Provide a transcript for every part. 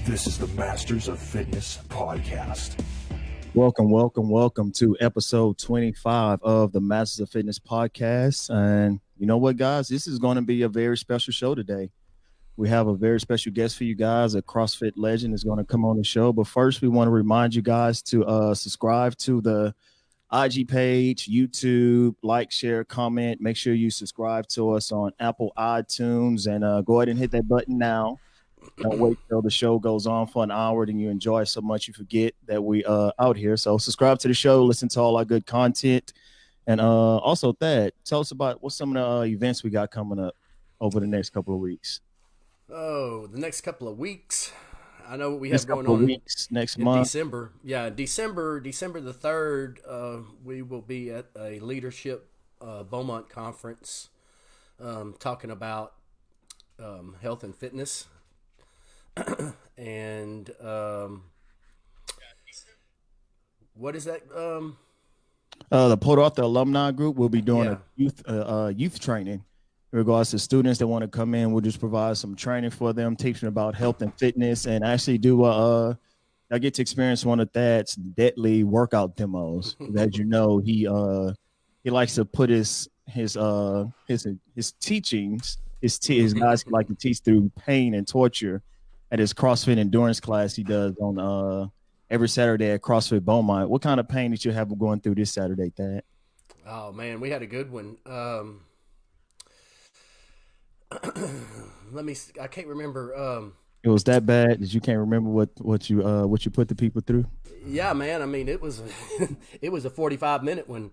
This is the Masters of Fitness podcast. Welcome to episode 25 of the Masters of Fitness podcast. And you know what, guys? This is going to be a very special show today. We have a very special guest for you guys. A CrossFit legend is going to come on the show. But first, we want to remind you guys to subscribe to the IG page, YouTube, like, share, comment. Make sure you subscribe to us on Apple iTunes and go ahead and hit that button now. Don't wait till the show goes on for an hour, then you enjoy so much you forget that we out here. So subscribe to the show, listen to all our good content. And also, Thad, tell us about what's some of the events we got coming up over the next couple of weeks. Oh, the next couple of weeks. I know what we have going on next month. December. Yeah, December the 3rd, we will be at a leadership Beaumont conference talking about health and fitness. And what is that? The Port Arthur alumni group will be doing a youth training in regards to students that want to come in. We'll just provide some training for them, teaching about health and fitness, and actually do I get to experience one of Thad's deadly workout demos. As you know, he likes to put his teachings, his guys like to teach through pain and torture at his CrossFit endurance class he does on every Saturday at CrossFit Beaumont. What kind of pain did you have going through this Saturday, Thad? Oh man, we had a good one. I can't remember. It was that bad that you can't remember what you put the people through? Yeah, man. I mean, it was it was a 45-minute one.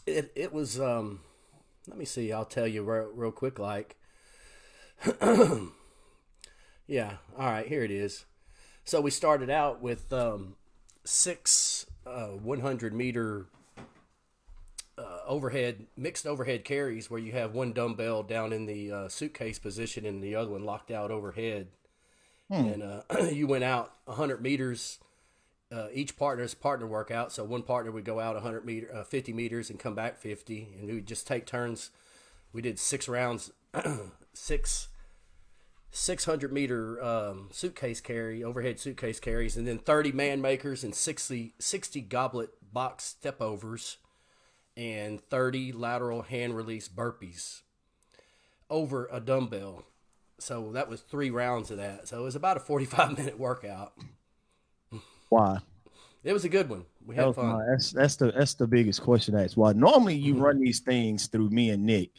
It was. Let me see. I'll tell you real quick. Like, yeah. All right. Here it is. So we started out with 6 100-meter mixed overhead carries, where you have one dumbbell down in the suitcase position and the other one locked out overhead. And you went out 100 meters. Each partner's partner workout. So one partner would go out 50 meters and come back 50, and we would just take turns. We did 6 rounds, 600-meter overhead suitcase carries, and then 30 man makers and 60 goblet box step overs, and 30 lateral hand release burpees over a dumbbell. So that was 3 rounds of that. So it was about a 45-minute workout. Why? It was a good one. We had fun. That's the biggest question I ask. Why? Normally you run these things through me and Nick,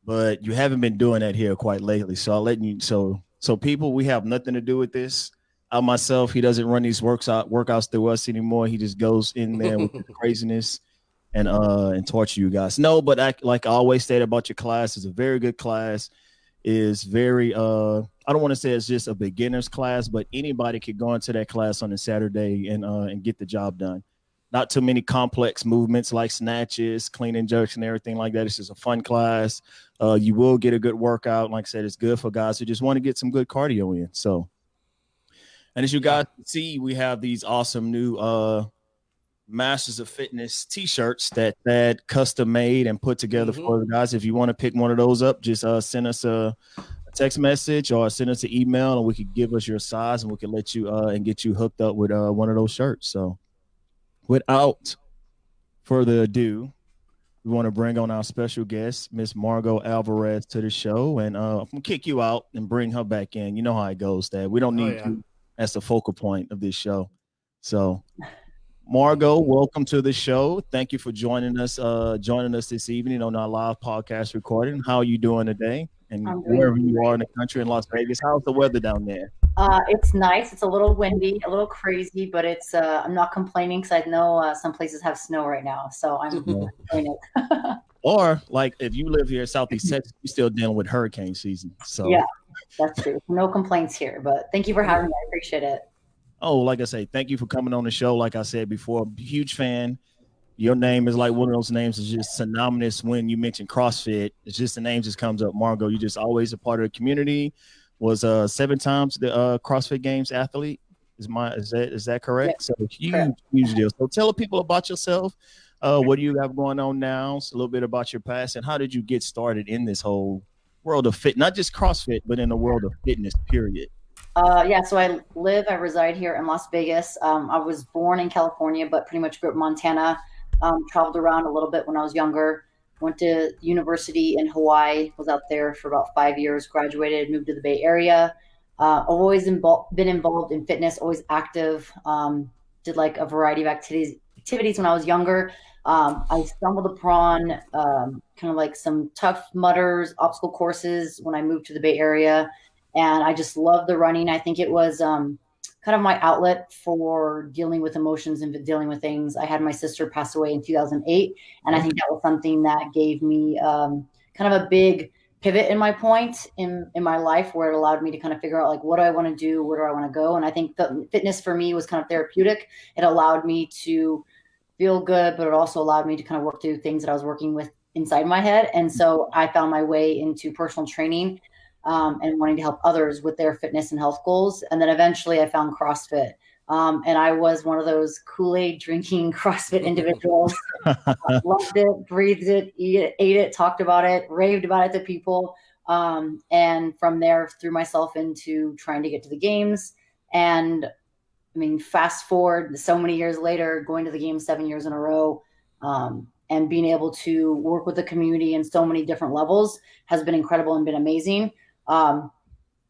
but you haven't been doing that here quite lately. So I'll let you. So people, we have nothing to do with this. I myself, he doesn't run these workouts through us anymore. He just goes in there with the craziness and torture you guys. No, but like I always said about your class, it's a very good class. Is very I don't want to say it's just a beginner's class, but anybody could go into that class on a Saturday and get the job done. Not too many complex movements like snatches, clean and jerks, and everything like that. It's just a fun class. You will get a good workout. Like I said, it's good for guys who just want to get some good cardio in. So, and as you guys see, we have these awesome new Masters of Fitness t-shirts that custom made and put together for the guys. If you want to pick one of those up, just send us a text message or send us an email, and we could give us your size, and we can let you and get you hooked up with one of those shirts. So without further ado, we want to bring on our special guest, Miss Margaux Alvarez, to the show, and I'm gonna kick you out and bring her back in. You know how it goes, Dad. We don't need you as the focal point of this show. So Margaux, welcome to the show. Thank you for joining us this evening on our live podcast recording. How are you doing today? And wherever you are in the country in Las Vegas, how's the weather down there? It's nice. It's a little windy, a little crazy, but it's I'm not complaining because I know some places have snow right now, so I'm enjoying it. Or like if you live here in Southeast Texas, you're still dealing with hurricane season. So yeah, that's true. No complaints here, but thank you for having me. I appreciate it. Oh, like I say, thank you for coming on the show. Like I said before, huge fan. Your name is like one of those names is just synonymous when you mention CrossFit. It's just the name just comes up. Margaux, you're just always a part of the community. Was 7 times the CrossFit Games athlete. Is that correct? Yeah, so huge deal. So tell people about yourself. What do you have going on now? So a little bit about your past and how did you get started in this whole world of fit, not just CrossFit, but in the world of fitness, period? Yeah, so I reside here in Las Vegas. I was born in California, but pretty much grew up in Montana. Traveled around a little bit when I was younger. Went to university in Hawaii, was out there for about 5 years, graduated, moved to the Bay Area. I've always been involved in fitness, always active. Did like a variety of activities when I was younger. I stumbled upon kind of like some Tough Mudders obstacle courses when I moved to the Bay Area. And I just love the running. I think it was kind of my outlet for dealing with emotions and dealing with things. I had my sister pass away in 2008. And I think that was something that gave me kind of a big pivot in my point in my life, where it allowed me to kind of figure out like, what do I want to do? Where do I want to go? And I think the fitness for me was kind of therapeutic. It allowed me to feel good, but it also allowed me to kind of work through things that I was working with inside my head. And so I found my way into personal training and wanting to help others with their fitness and health goals. And then eventually I found CrossFit. And I was one of those Kool-Aid drinking CrossFit individuals. Loved it, breathed it, ate it, talked about it, raved about it to people. And from there, threw myself into trying to get to the games. And I mean, fast forward so many years later, going to the games 7 years in a row, and being able to work with the community in so many different levels has been incredible and been amazing.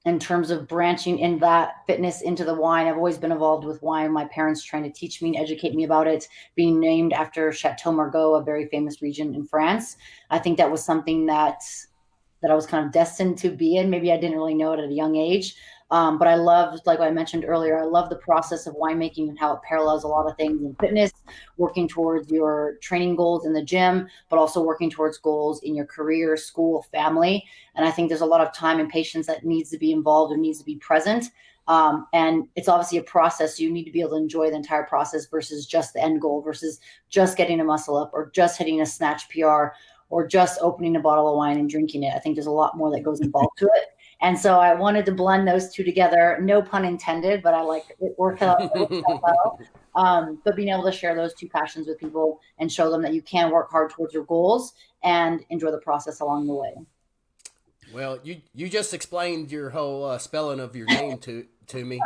In terms of branching in that fitness into the wine, I've always been involved with wine. My parents trying to teach me and educate me about it, being named after Chateau Margaux, a very famous region in France. I think that was something that I was kind of destined to be in. Maybe I didn't really know it at a young age. But I loved, like I mentioned earlier, I love the process of winemaking and how it parallels a lot of things in fitness, working towards your training goals in the gym, but also working towards goals in your career, school, family. And I think there's a lot of time and patience that needs to be involved and needs to be present. And it's obviously a process. You need to be able to enjoy the entire process versus just the end goal, versus just getting a muscle up or just hitting a snatch PR or just opening a bottle of wine and drinking it. I think there's a lot more that goes involved to it. And so I wanted to blend those two together, no pun intended, but I like it worked out well. But being able to share those two passions with people and show them that you can work hard towards your goals and enjoy the process along the way. Well, you just explained your whole spelling of your name to me.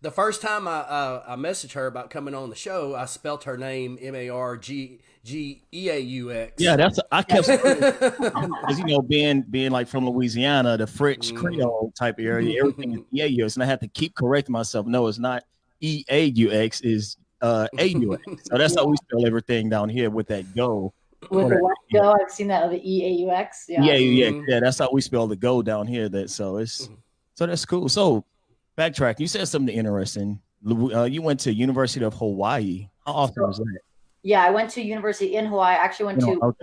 The first time I messaged her about coming on the show, I spelt her name Margaux. Yeah, I kept because being like from Louisiana, the French Creole type area, everything is EAUX, and I had to keep correcting myself. No, it's not EAUX, is AUX. So that's how we spell everything down here with that go. With the what go, I've seen that with the EAUX. Yeah, that's how we spell the go down here. So that's cool. So backtrack, you said something interesting. You went to University of Hawaii. How often was that? Yeah, I went to university in Hawaii. I actually went to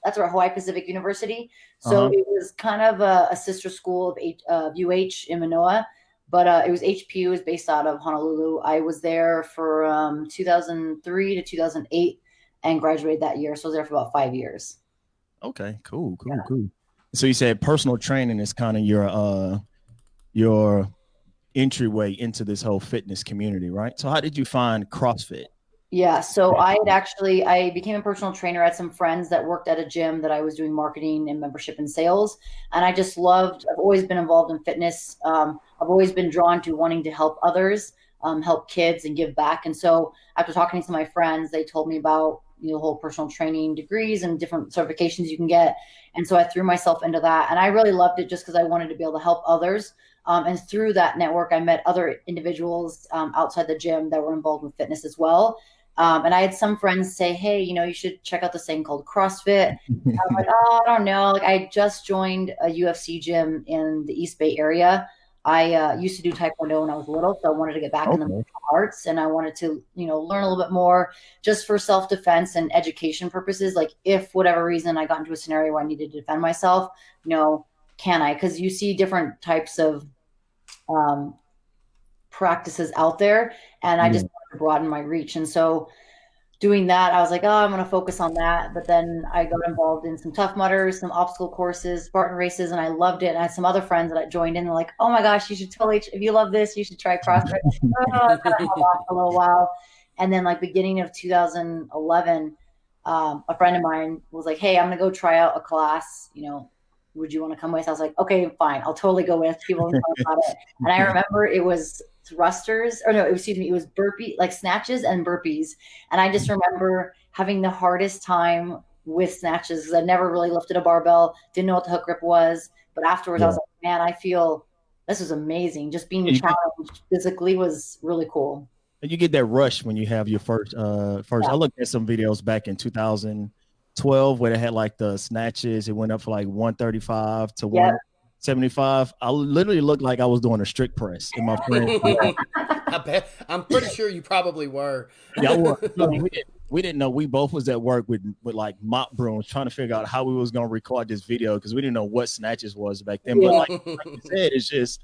that's where Hawaii Pacific University. So it was kind of a sister school of UH in Manoa, but it was HPU, is based out of Honolulu. I was there for 2003 to 2008 and graduated that year. So I was there for about 5 years. Okay, cool. So you said personal training is kind of your entryway into this whole fitness community, right? So how did you find CrossFit? Yeah, so I became a personal trainer. I had some friends that worked at a gym that I was doing marketing and membership and sales. And I just I've always been involved in fitness. I've always been drawn to wanting to help others, help kids and give back. And so after talking to my friends, they told me about the whole personal training degrees and different certifications you can get. And so I threw myself into that. And I really loved it just because I wanted to be able to help others. And through that network, I met other individuals outside the gym that were involved with fitness as well. And I had some friends say, hey, you should check out this thing called CrossFit. I was like, oh, I don't know. Like, I just joined a UFC gym in the East Bay area. I used to do Taekwondo when I was little, so I wanted to get back in the martial arts, and I wanted to, learn a little bit more just for self-defense and education purposes. Like, if whatever reason I got into a scenario where I needed to defend myself, can I? Because you see different types of practices out there, and I just wanted to broaden my reach. And so doing that, I was like, oh, I'm going to focus on that. But then I got involved in some Tough Mudders, some obstacle courses, Spartan races, and I loved it. And I had some other friends that I joined in. They're like, oh my gosh, you should totally, if you love this, you should try CrossFit. I kind of held off for a little while. And then beginning of 2011, a friend of mine was like, hey, I'm going to go try out a class, would you want to come with? I was like, okay, fine. I'll totally go with. People talk about it. And I remember it was thrusters, or no, it was burpee, like snatches and burpees. And I just remember having the hardest time with snatches because I never really lifted a barbell, didn't know what the hook grip was. But afterwards, I was like, man, I feel this was amazing. Just being challenged physically was really cool. And you get that rush when you have your first. I looked at some videos back in 2012 where they had like the snatches. It went up for like 135 to 175. I literally looked like I was doing a strict press in my friend. I bet. I'm pretty sure you probably were. Yeah, I was. We didn't know. We both was at work with like mop brooms trying to figure out how we was going to record this video because we didn't know what snatches was back then. But like you said, it's just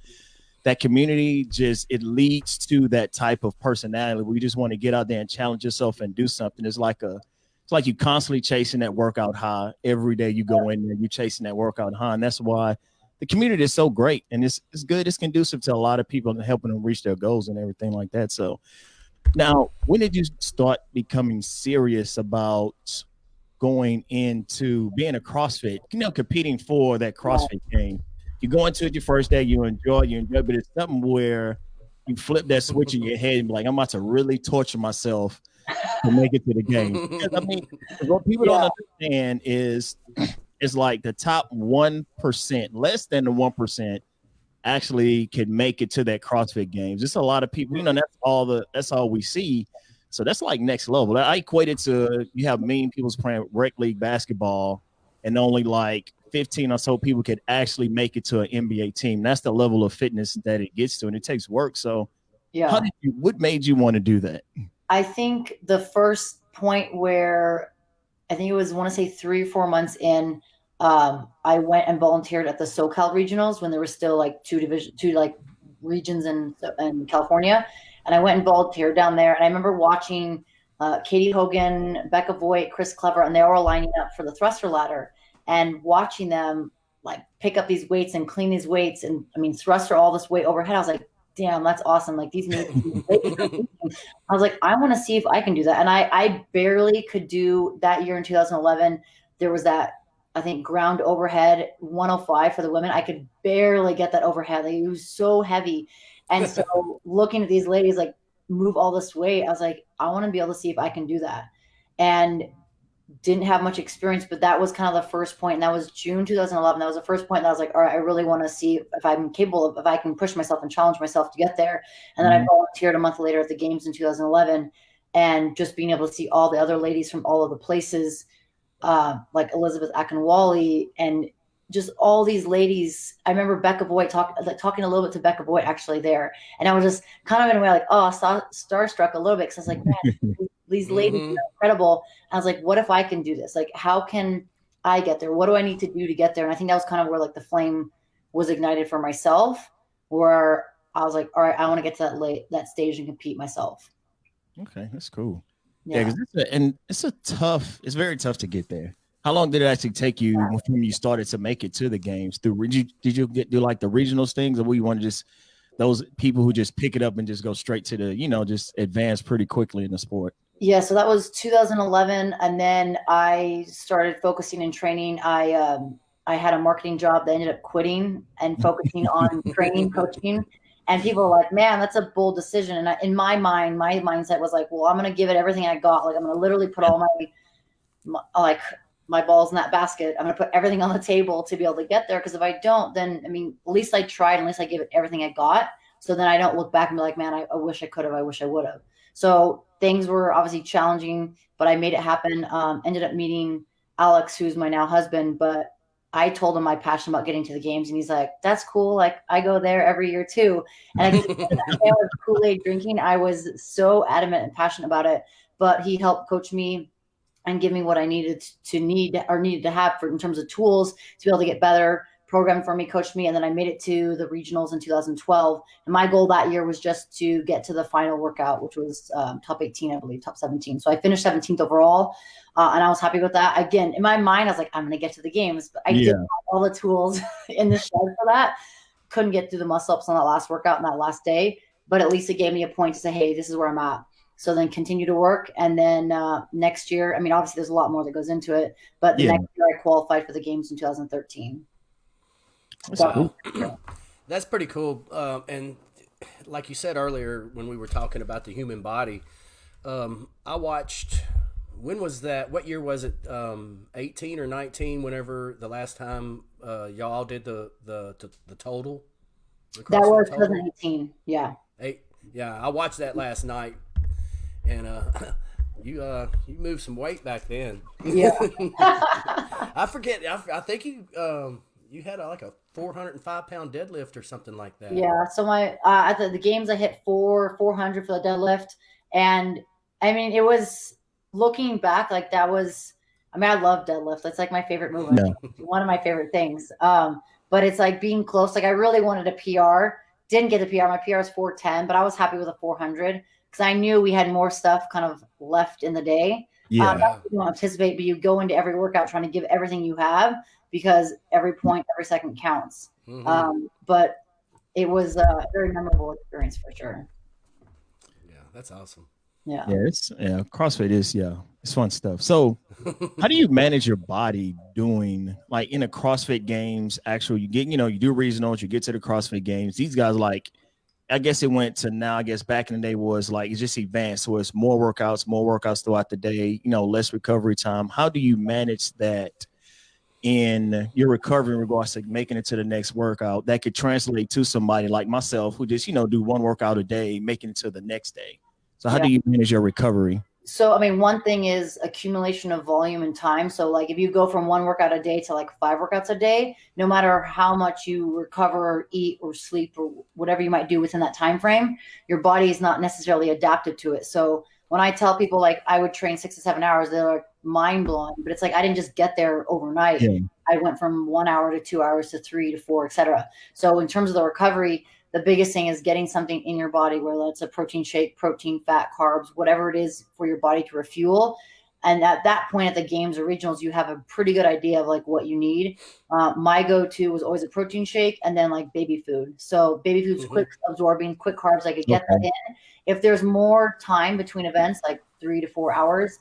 that community, it leads to that type of personality. We just want to get out there and challenge yourself and do something. It's like you constantly chasing that workout high. Every day you go in there, you chasing that workout high. And that's why the community is so great. And it's good. It's conducive to a lot of people and helping them reach their goals and everything like that. So now, when did you start becoming serious about going into being a CrossFit, competing for that CrossFit game? You go into it your first day, you enjoy, but it's something where you flip that switch in your head and be like, I'm about to really torture myself to make it to the game. Because, I mean, what people don't understand is it's like the top 1%, less than the 1%, actually can make it to that CrossFit games. It's a lot of people, that's all we see. So that's like next level. I equate it to, you have mean people playing rec league basketball and only like 15 or so people could actually make it to an NBA team. That's the level of fitness that it gets to, and it takes work. So what made you want to do that? I think the first point where I think it was, I want to say 3 or 4 months in, I went and volunteered at the SoCal regionals when there were still like two regions in California. And I went and volunteered down there. And I remember watching Katie Hogan, Becca Voigt, Chris Clever, and they were all lining up for the thruster ladder and watching them like pick up these weights and clean these weights. And I mean, thruster all this weight overhead. I was like, damn, that's awesome. Like these I was like, I want to see if I can do that. And I barely could do that year in 2011. There was that, I think, ground overhead 105 for the women. I could barely get that overhead. Like, it was so heavy. And so looking at these ladies like move all this weight, I was like, I want to be able to see if I can do that. And didn't have much experience, but that was kind of the first point. And that was June 2011. That was the first point that I was like, all right, I really want to see if I'm capable of, if I can push myself and challenge myself to get there. And then I volunteered a month later at the games in 2011, and just being able to see all the other ladies from all of the places, like Elizabeth Akinwale and just all these ladies. I remember Becca Voigt talking a little bit to Becca Voigt actually there. And I was just kind of in a way like, starstruck a little bit. Cause I was like, man, these ladies are incredible. I was like, what if I can do this? Like, how can I get there? What do I need to do to get there? And I think that was kind of where like the flame was ignited for myself, where I was like, all right, I want to get to that stage and compete myself. Okay. That's cool. Yeah. It's very tough to get there. How long did it actually take you from you started to make it to the games? Did you do like the regionals things, or were you want to just those people who just pick it up and just go straight to the, just advance pretty quickly in the sport? Yeah, so that was 2011, and then I started focusing in training. I had a marketing job that ended up quitting and focusing on training, coaching. And people were like, "Man, that's a bold decision." And in my mind, my mindset was like, "Well, I'm going to give it everything I got. Like, I'm going to literally put all my balls in that basket. I'm going to put everything on the table to be able to get there. Because if I don't, then at least I tried. At least I gave it everything I got. So then I don't look back and be like, man, I wish I could have. I wish I would have." So things were obviously challenging, but I made it happen. Ended up meeting Alex, who's my now husband, but I told him my passion about getting to the games, and he's like, "That's cool. Like, I go there every year too." And I was Kool-Aid drinking. I was so adamant and passionate about it, but he helped coach me and give me what I needed to have in terms of tools to be able to get better. Programmed for me, coached me, and then I made it to the regionals in 2012. And my goal that year was just to get to the final workout, which was top 18, I believe, top 17. So I finished 17th overall, and I was happy with that. Again, in my mind, I was like, I'm going to get to the games. But I didn't have all the tools in the shed for that. Couldn't get through the muscle-ups on that last workout and that last day, but at least it gave me a point to say, hey, this is where I'm at. So then continue to work. And then next year, I mean, obviously there's a lot more that goes into it, but the next year I qualified for the games in 2013. Wow. That's pretty cool. And like you said earlier, when we were talking about the human body, I watched, when was that? What year was it? 18 or 19, whenever the last time y'all did the total? That was 2018. Yeah. Yeah. I watched that last night, and you moved some weight back then. Yeah. I forget. I think you had like a 405-pound deadlift or something like that. Yeah. So my at the games I hit 400 for the deadlift, and I mean it was, looking back, like that was, I mean I love deadlift. That's like my favorite movement. Yeah. One of my favorite things. But it's like being close. Like I really wanted a PR. Didn't get the PR. My PR is 410, but I was happy with a 400 because I knew we had more stuff kind of left in the day. Yeah. You don't anticipate, but you go into every workout trying to give everything you have because every point, every second counts. Mm-hmm. But it was a very memorable experience for sure. Yeah, that's awesome. Yeah. CrossFit is, it's fun stuff. So how do you manage your body doing, like, in the CrossFit games? Actually, you get, you do regionals, you get to the CrossFit games. These guys, like, I guess it went to now, I guess back in the day was like, it's just advanced. So it's more workouts throughout the day, less recovery time. How do you manage that in your recovery in regards to making it to the next workout that could translate to somebody like myself who just, do one workout a day, making it to the next day? So how do you manage your recovery? So, I mean, one thing is accumulation of volume and time. So like if you go from one workout a day to like 5 workouts a day, no matter how much you recover or eat or sleep or whatever you might do within that time frame, your body is not necessarily adapted to it. So when I tell people like I would train 6 to 7 hours, they're like mind blowing, but it's like I didn't just get there overnight. Yeah. I went from 1 hour to 2 hours to 3 to 4, etc. So in terms of the recovery, the biggest thing is getting something in your body, whether it's a protein shake, protein, fat, carbs, whatever it is for your body to refuel. And at that point at the games or regionals, you have a pretty good idea of like what you need. My go-to was always a protein shake and then like baby food. So baby food's quick absorbing, quick carbs. I could get that in. If there's more time between events, like 3 to 4 hours,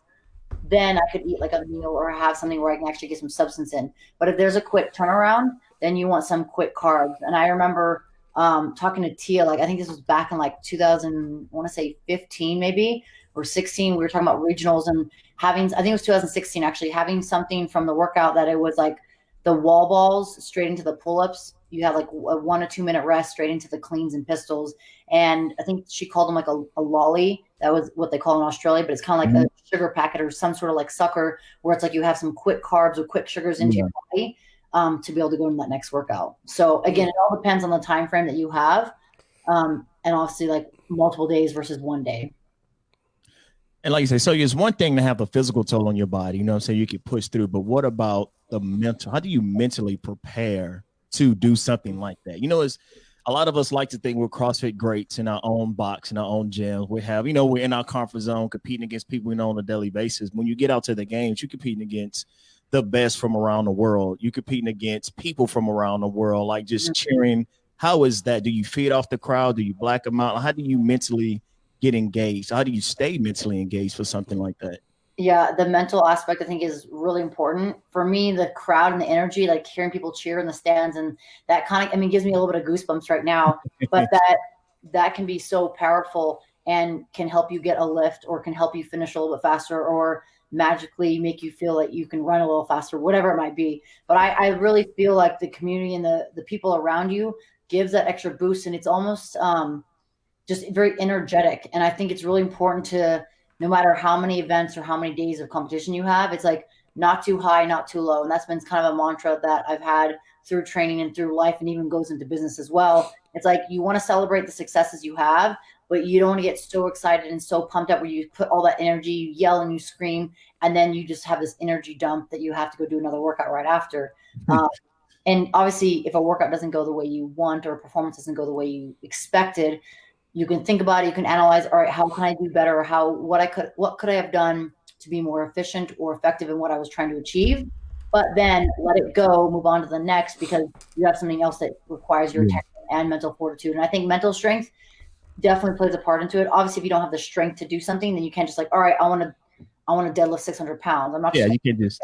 then I could eat like a meal or have something where I can actually get some substance in. But if there's a quick turnaround, then you want some quick carbs. And I remember talking to Tia, like I think this was back in like 2000, I want to say 15 maybe or 16. We were talking about regionals and having, I think it was 2016 actually, having something from the workout that it was like the wall balls straight into the pull-ups. You have like a 1 or 2 minute rest straight into the cleans and pistols. And I think she called them like a lolly. That was what they call in Australia, but it's kind of like a sugar packet or some sort of like sucker where it's like you have some quick carbs or quick sugars into your body. To be able to go into that next workout. So again, it all depends on the time frame that you have, and obviously like multiple days versus one day. And like you say, so it's one thing to have a physical toll on your body, so you can push through, but what about the mental? How do you mentally prepare to do something like that? It's a lot of us like to think we're CrossFit greats in our own box, in our own gym. We have, we're in our comfort zone competing against people we know on a daily basis. When you get out to the games, you're competing against the best from around the world. You competing against people from around the world, like just cheering. How is that? Do you feed off the crowd? Do you black them out? How do you mentally get engaged? How do you stay mentally engaged for something like that? Yeah, the mental aspect I think is really important. For me, the crowd and the energy, like hearing people cheer in the stands, and that kind of, gives me a little bit of goosebumps right now, but that can be so powerful and can help you get a lift or can help you finish a little bit faster or magically make you feel like you can run a little faster, whatever it might be. But I really feel like the community and the people around you gives that extra boost, and it's almost just very energetic. And I think it's really important to, no matter how many events or how many days of competition you have, it's like not too high, not too low. And that's been kind of a mantra that I've had through training and through life and even goes into business as well. It's like you want to celebrate the successes you have, but you don't want to get so excited and so pumped up where you put all that energy, you yell and you scream, and then you just have this energy dump that you have to go do another workout right after. And obviously, if a workout doesn't go the way you want or a performance doesn't go the way you expected, you can think about it, you can analyze, all right, how can I do better? Or what could I have done to be more efficient or effective in what I was trying to achieve? But then let it go, move on to the next, because you have something else that requires your attention and mental fortitude. And I think mental strength, definitely plays a part into it. Obviously, if you don't have the strength to do something, then you can't just like, all right, I want to deadlift 600 pounds. I'm not. Yeah, just you can just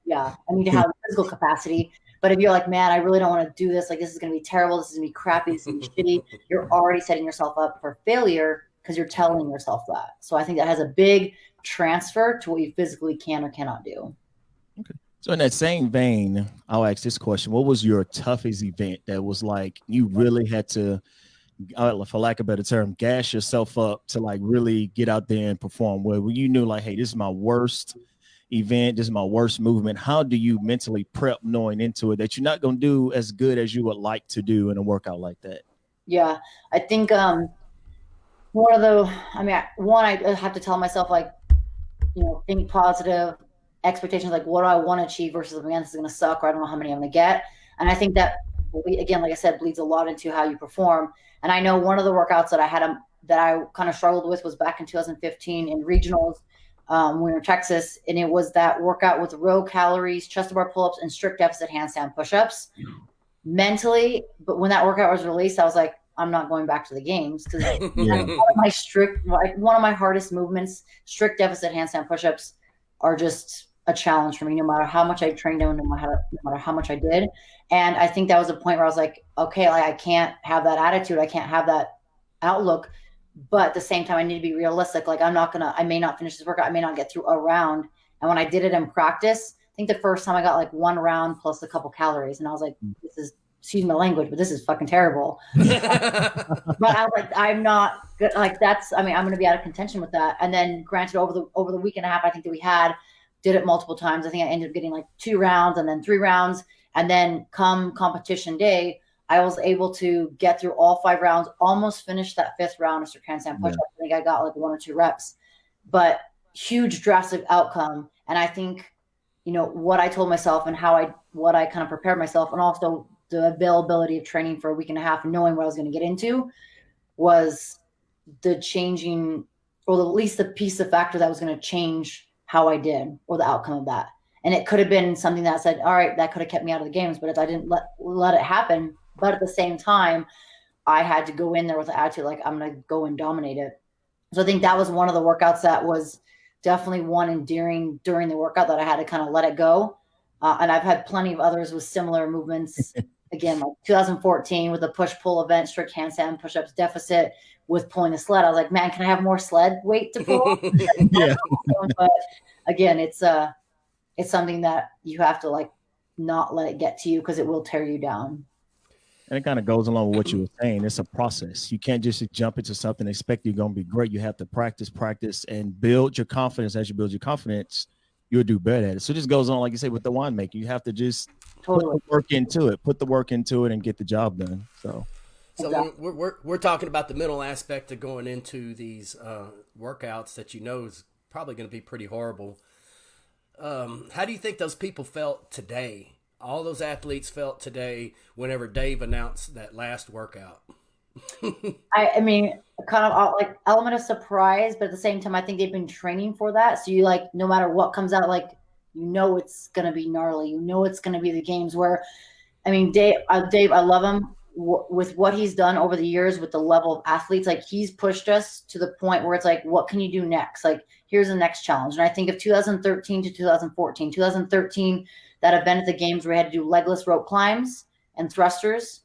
yeah. I need to have physical capacity. But if you're like, man, I really don't want to do this. Like, this is going to be terrible. This is going to be crappy. This is going to be shitty. You're already setting yourself up for failure because you're telling yourself that. So I think that has a big transfer to what you physically can or cannot do. Okay. So in that same vein, I'll ask this question. What was your toughest event that was like you really had to, for lack of a better term, gas yourself up to like really get out there and perform? Where you knew like, hey, this is my worst event, this is my worst movement. How do you mentally prep knowing into it that you're not going to do as good as you would like to do in a workout like that? Yeah, I think I have to tell myself, like, think positive, expectations, like what do I want to achieve versus, man, this is going to suck, or I don't know how many I'm going to get. And I think that, again, like I said, bleeds a lot into how you perform. And I know one of the workouts that I kind of struggled with was back in 2015 in regionals. We were in Texas, and it was that workout with low calories, chest to bar pull-ups, and strict deficit handstand push-ups. Mentally, but when that workout was released, I was like, I'm not going back to the games because one of my hardest movements, strict deficit handstand push-ups, are just a challenge for me, no matter how much I trained them, no matter how much I did. And I think that was a point where I was like, okay, like I can't have that attitude. I can't have that outlook. But at the same time, I need to be realistic. Like I may not finish this workout. I may not get through a round. And when I did it in practice, I think the first time I got like one round plus a couple calories. And I was like, excuse my language, but this is fucking terrible. But I was like, I'm not good. Like I'm going to be out of contention with that. And then granted, over the week and a half, I think that we did it multiple times. I think I ended up getting like 2 rounds and then 3 rounds. And then come competition day, I was able to get through all 5 rounds, almost finish that 5th round of strict handstand push-up. I think I got like 1 or 2 reps, but huge drastic outcome. And I think, what I told myself and what I kind of prepared myself, and also the availability of training for a week and a half and knowing what I was going to get into, was the changing, or at least the piece of factor that was going to change how I did or the outcome of that. And it could have been something that said, all right, that could have kept me out of the games, but if I didn't let it happen. But at the same time, I had to go in there with the attitude, like, I'm going to go and dominate it. So I think that was one of the workouts that was definitely one endearing during the workout that I had to kind of let it go. And I've had plenty of others with similar movements. Again, like 2014 with the push-pull event, strict handstand push-ups deficit with pulling the sled. I was like, man, can I have more sled weight to pull? Yeah. But again, it's something that you have to like not let it get to you because it will tear you down. And it kind of goes along with what you were saying. It's a process. You can't just jump into something and expect you're going to be great. You have to practice, and build your confidence. As you build your confidence, you'll do better at it. So this goes on, like you say, with the winemaker. You have to just put the work into it and get the job done. So we're talking about the mental aspect of going into these workouts that is probably going to be pretty horrible. How do you think those people felt today? All those athletes felt today whenever Dave announced that last workout? I mean, kind of like element of surprise, but at the same time, I think they've been training for that. So you like, no matter what comes out, like, it's going to be gnarly. It's going to be the games where, I mean, Dave, I love him with what he's done over the years with the level of athletes. Like, he's pushed us to the point where it's like, what can you do next? Like, here's the next challenge. And I think of 2013 to 2013, that event at the games where we had to do legless rope climbs and thrusters.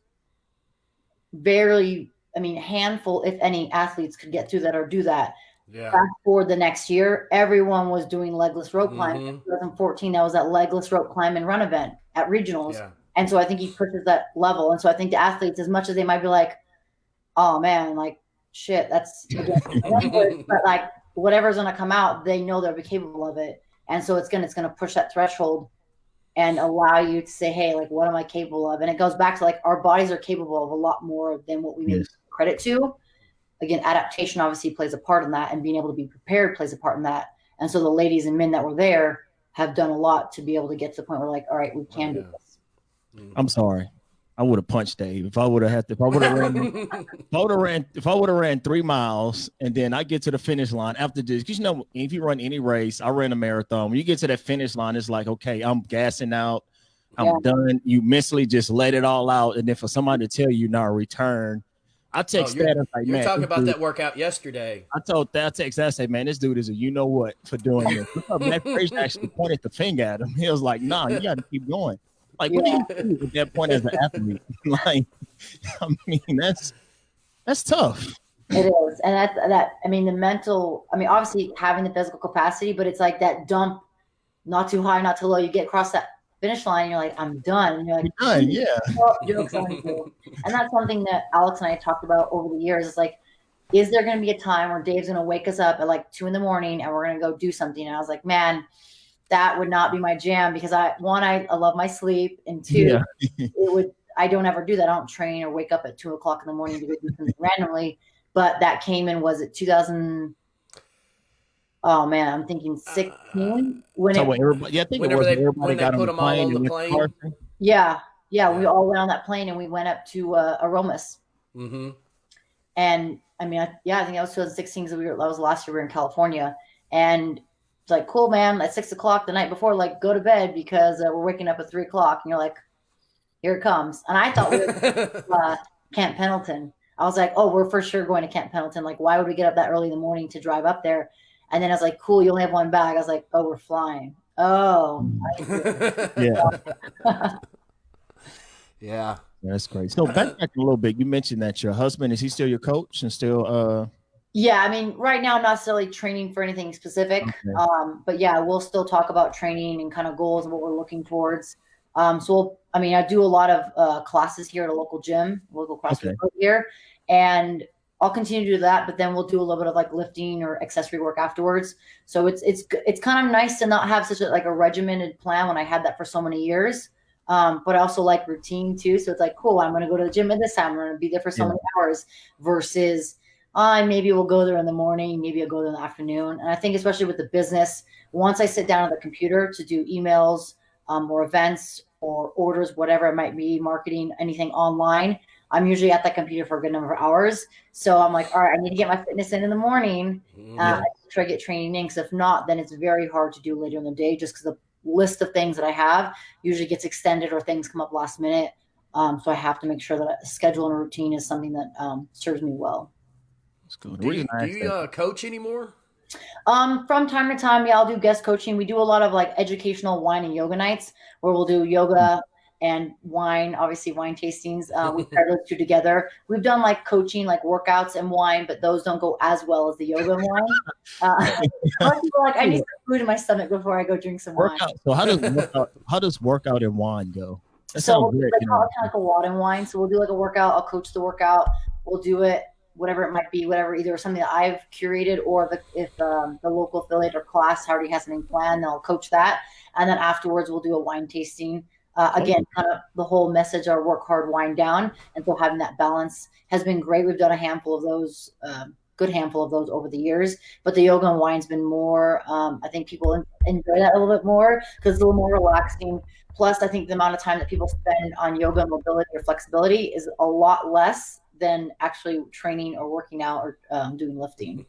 Handful, if any, athletes could get through that or do that. Yeah. Fast forward the next year, everyone was doing legless rope climb. In 2014, that was that legless rope climb and run event at regionals. Yeah. And so I think he pushes that level. And so I think the athletes, as much as they might be like, oh man, like shit, that's but like whatever's going to come out, they know they'll be capable of it. And so it's going to push that threshold and allow you to say, hey, like, what am I capable of? And it goes back to like, our bodies are capable of a lot more than what we give credit to. Again, adaptation obviously plays a part in that, and being able to be prepared plays a part in that. And so the ladies and men that were there have done a lot to be able to get to the point where like, all right, we can do this. I'm sorry. I would have punched Dave if I would have ran 3 miles and then I get to the finish line after this. Because if you run any race, I ran a marathon. When you get to that finish line, it's like, okay, I'm gassing out. I'm done. You mentally just let it all out. And then for somebody to tell you now return, I text you're, that. I was like, you're man, talking about dude, that workout yesterday. I text that, I say, man, this dude is a you know what for doing this. Look up, Matt Frazier actually pointed the finger at him. He was like, nah, you got to keep going. Like, what do Yeah. you do at that point as an athlete? Like, I mean, that's tough. It is. And I mean, the mental, I mean, obviously having the physical capacity, but it's like that dump, not too high, not too low. You get across that finish line and you're like, I'm done. And you're like, You're done, yeah. jokes on you. And that's something that Alex and I talked about over the years. It's like, is there going to be a time where Dave's going to wake us up at like 2 a.m. and we're going to go do something? And I was like, man, that would not be my jam because I love my sleep, and two, I don't ever do that. I don't train or wake up at 2 o'clock in the morning to go do something randomly. But that came in, was it 2000? Oh man, I'm thinking 16 when everybody, I think it was everybody got on the plane. Yeah, we all went on that plane and we went up to Aromas. Mm-hmm. And I mean, I think that was 2016 because that was last year we were in California, and it's like, cool, man, at 6 o'clock the night before, like, go to bed because we're waking up at 3 o'clock, and you're like, here it comes. And I thought we were Camp Pendleton. I was like, oh, we're for sure going to Camp Pendleton. Like, why would we get up that early in the morning to drive up there? And then I was like, cool, you only have one bag. I was like, oh, we're flying. Oh, yeah. Yeah. That's great. So back a little bit, you mentioned that your husband, is he still your coach and still Yeah, I mean, right now I'm not necessarily training for anything specific. Okay. But yeah, we'll still talk about training and kind of goals and what we're looking towards. I do a lot of classes here at a local gym, local CrossFit here, and I'll continue to do that, but then we'll do a little bit of like lifting or accessory work afterwards. So it's kind of nice to not have such a regimented plan when I had that for so many years. But I also like routine too. So it's like, cool, I'm going to go to the gym at this time. I'm going to be there for so many hours versus maybe we'll go there in the morning, maybe I'll go there in the afternoon. And I think especially with the business, once I sit down at the computer to do emails or events or orders, whatever it might be, marketing, anything online, I'm usually at that computer for a good number of hours. So I'm like, all right, I need to get my fitness in the morning. Try to get training in, because if not, then it's very hard to do later in the day just because the list of things that I have usually gets extended or things come up last minute. So I have to make sure that a schedule and a routine is something that serves me well. That's good. Do you coach anymore? From time to time, I'll do guest coaching. We do a lot of like educational wine and yoga nights where we'll do yoga and wine, obviously wine tastings. We pair those two together. We've done like coaching, like workouts and wine, but those don't go as well as the yoga and wine. Like, I need some food in my stomach before I go drink some wine. So how does workout and wine go? So we'll do like a water and wine. So we'll do like a workout. I'll coach the workout. We'll do it, whatever it might be, either something that I've curated or if the local affiliate or class already has something planned, they'll coach that. And then afterwards we'll do a wine tasting. Again, kind of the whole message are work hard, wind down. And so having that balance has been great. We've done a handful of those, good handful of those over the years, but the yoga and wine's been more, I think people enjoy that a little bit more because it's a little more relaxing. Plus, I think the amount of time that people spend on yoga and mobility or flexibility is a lot less than actually training or working out or doing lifting.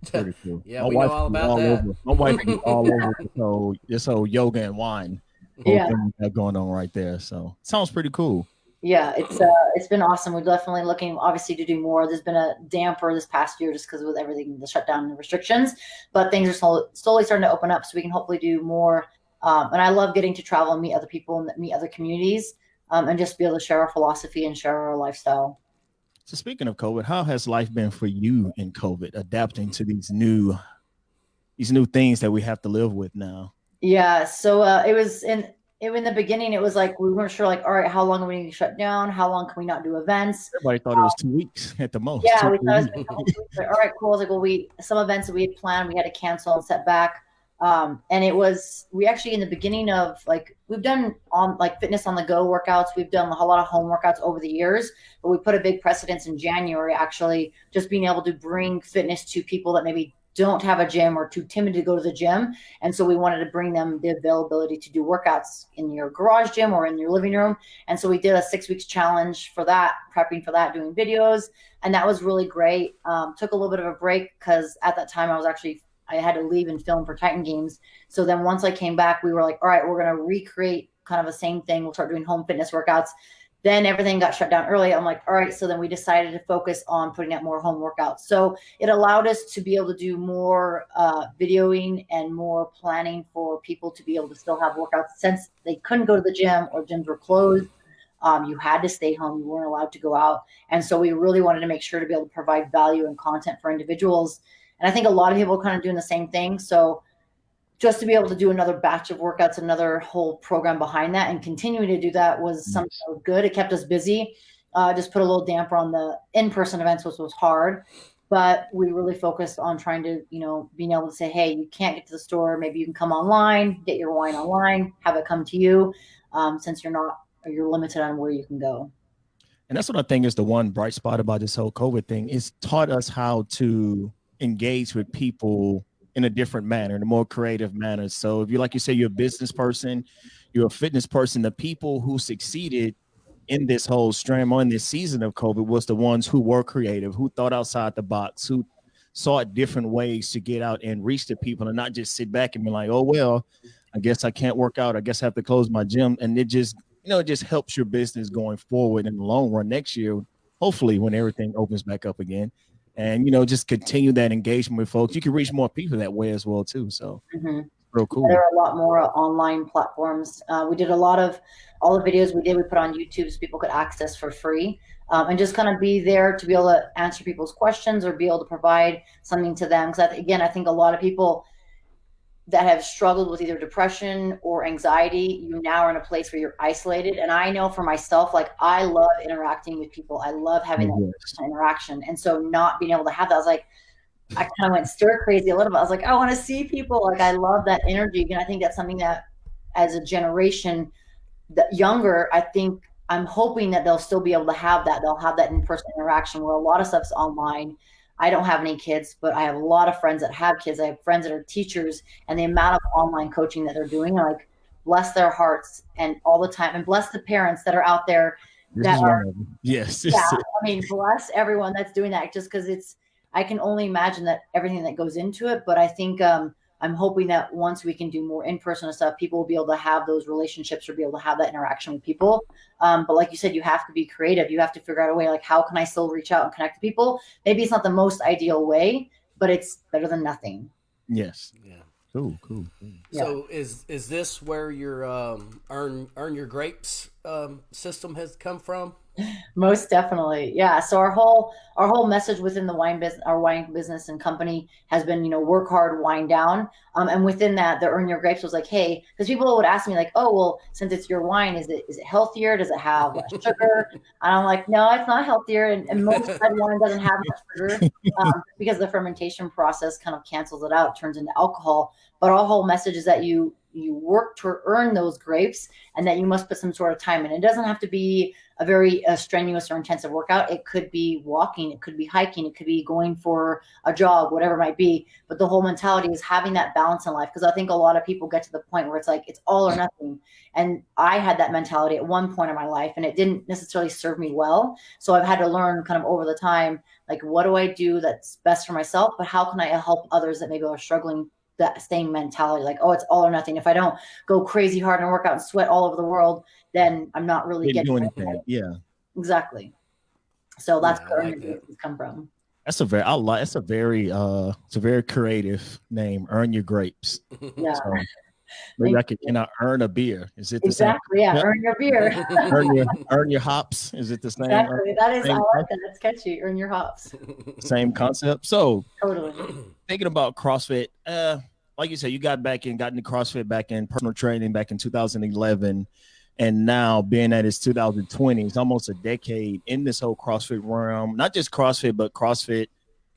Pretty cool. Yeah, we know all about that. My wife is all over this whole yoga and wine. Thing going on right there. So sounds pretty cool. Yeah, it's been awesome. We're definitely looking, obviously, to do more. There's been a damper this past year just because with everything, the shutdown and the restrictions, but things are slowly starting to open up, so we can hopefully do more. And I love getting to travel and meet other people and meet other communities, and just be able to share our philosophy and share our lifestyle. So speaking of COVID, how has life been for you in COVID, adapting to these new things that we have to live with now? Yeah, so it was in the beginning, it was like we weren't sure, like, all right, how long are we going to shut down? How long can we not do events? Everybody thought it was 2 weeks at the most. Yeah, we thought it was 2 weeks. Like, all right, cool. I was like, some events that we had planned, we had to cancel and set back. And we actually, in the beginning of, like, we've done on like fitness on the go workouts. We've done a lot of home workouts over the years, but we put a big precedence in January, actually, just being able to bring fitness to people that maybe don't have a gym or too timid to go to the gym. And so we wanted to bring them the availability to do workouts in your garage gym or in your living room. And so we did a 6 weeks challenge for that, prepping for that, doing videos. And that was really great. Took a little bit of a break because at that time I had to leave and film for Titan Games. So then once I came back, we were like, all right, we're going to recreate kind of the same thing. We'll start doing home fitness workouts. Then everything got shut down early. I'm like, all right. So then we decided to focus on putting out more home workouts. So it allowed us to be able to do more videoing and more planning for people to be able to still have workouts since they couldn't go to the gym or gyms were closed. You had to stay home. You weren't allowed to go out. And so we really wanted to make sure to be able to provide value and content for individuals. And I think a lot of people are kind of doing the same thing. So just to be able to do another batch of workouts, another whole program behind that, and continuing to do that was something that was good. It kept us busy. Just put a little damper on the in-person events, which was hard. But we really focused on trying to, being able to say, hey, you can't get to the store. Maybe you can come online, get your wine online, have it come to you, since you're limited on where you can go. And that's what I think is the one bright spot about this whole COVID thing. It's taught us how to engage with people in a different manner, in a more creative manner. So if you say, you're a business person, you're a fitness person, the people who succeeded in this whole stream or in this season of COVID was the ones who were creative, who thought outside the box, who sought different ways to get out and reach the people and not just sit back and be like, oh, well, I guess I can't work out. I guess I have to close my gym. And it just, it just helps your business going forward in the long run next year, hopefully when everything opens back up again. And, just continue that engagement with folks. You can reach more people that way as well, too. So real cool. There are a lot more online platforms. We did all the videos we put on YouTube so people could access for free, and just kind of be there to be able to answer people's questions or be able to provide something to them. Because I think a lot of people that have struggled with either depression or anxiety, you now are in a place where you're isolated. And I know for myself, I love interacting with people. I love having that interaction. And so not being able to have that, I kind of went stir crazy a little bit. I was like, I want to see people. I love that energy. And I think that's something that as a generation younger, I'm hoping that they'll still be able to have that. They'll have that in-person interaction where a lot of stuff's online. I don't have any kids, but I have a lot of friends that have kids. I have friends that are teachers, and the amount of online coaching that they're doing, bless their hearts and all the time, and bless the parents that are out there. Yes. Yeah, bless everyone that's doing that, just because I can only imagine that everything that goes into it. But I think I'm hoping that once we can do more in-person stuff, people will be able to have those relationships or be able to have that interaction with people. But like you said, you have to be creative. You have to figure out a way, how can I still reach out and connect to people? Maybe it's not the most ideal way, but it's better than nothing. Yes. Yeah. Cool. Yeah. So is this where your earn your grapes system has come from? Most definitely. Yeah. So our whole message within the our wine business and company has been, work hard, wind down. And within that, the Earn Your Grapes was hey, because people would ask me oh, well, since it's your wine, is it healthier? Does it have less sugar? And I'm like, no, it's not healthier. And most red wine doesn't have much sugar because the fermentation process kind of cancels it out, turns into alcohol. But our whole message is that you work to earn those grapes and that you must put some sort of time in. It doesn't have to be a very strenuous or intensive workout. It could be walking, it could be hiking, it could be going for a jog, whatever it might be. But the whole mentality is having that balance in life, because I think a lot of people get to the point where it's all or nothing. And I had that mentality at one point in my life, and it didn't necessarily serve me well. So I've had to learn kind of over the time, what do I do that's best for myself, but how can I help others that maybe are struggling that same mentality, oh, it's all or nothing. If I don't go crazy hard and work out and sweat all over the world, then I'm not really getting anything. Yeah, exactly. So that's where it come from. That's a very creative name. Earn Your Grapes. Yeah. So maybe can I earn a beer? Is it the exactly? Same? Yeah, yep. Earn your beer. earn your hops. Is it the same? Exactly. That is. I like that. That's catchy. Earn your hops. Same concept. So totally. Thinking about CrossFit, like you said, you got into CrossFit back in personal training back in 2011, and now being that it's 2020, it's almost a decade in this whole CrossFit realm. Not just CrossFit, but CrossFit,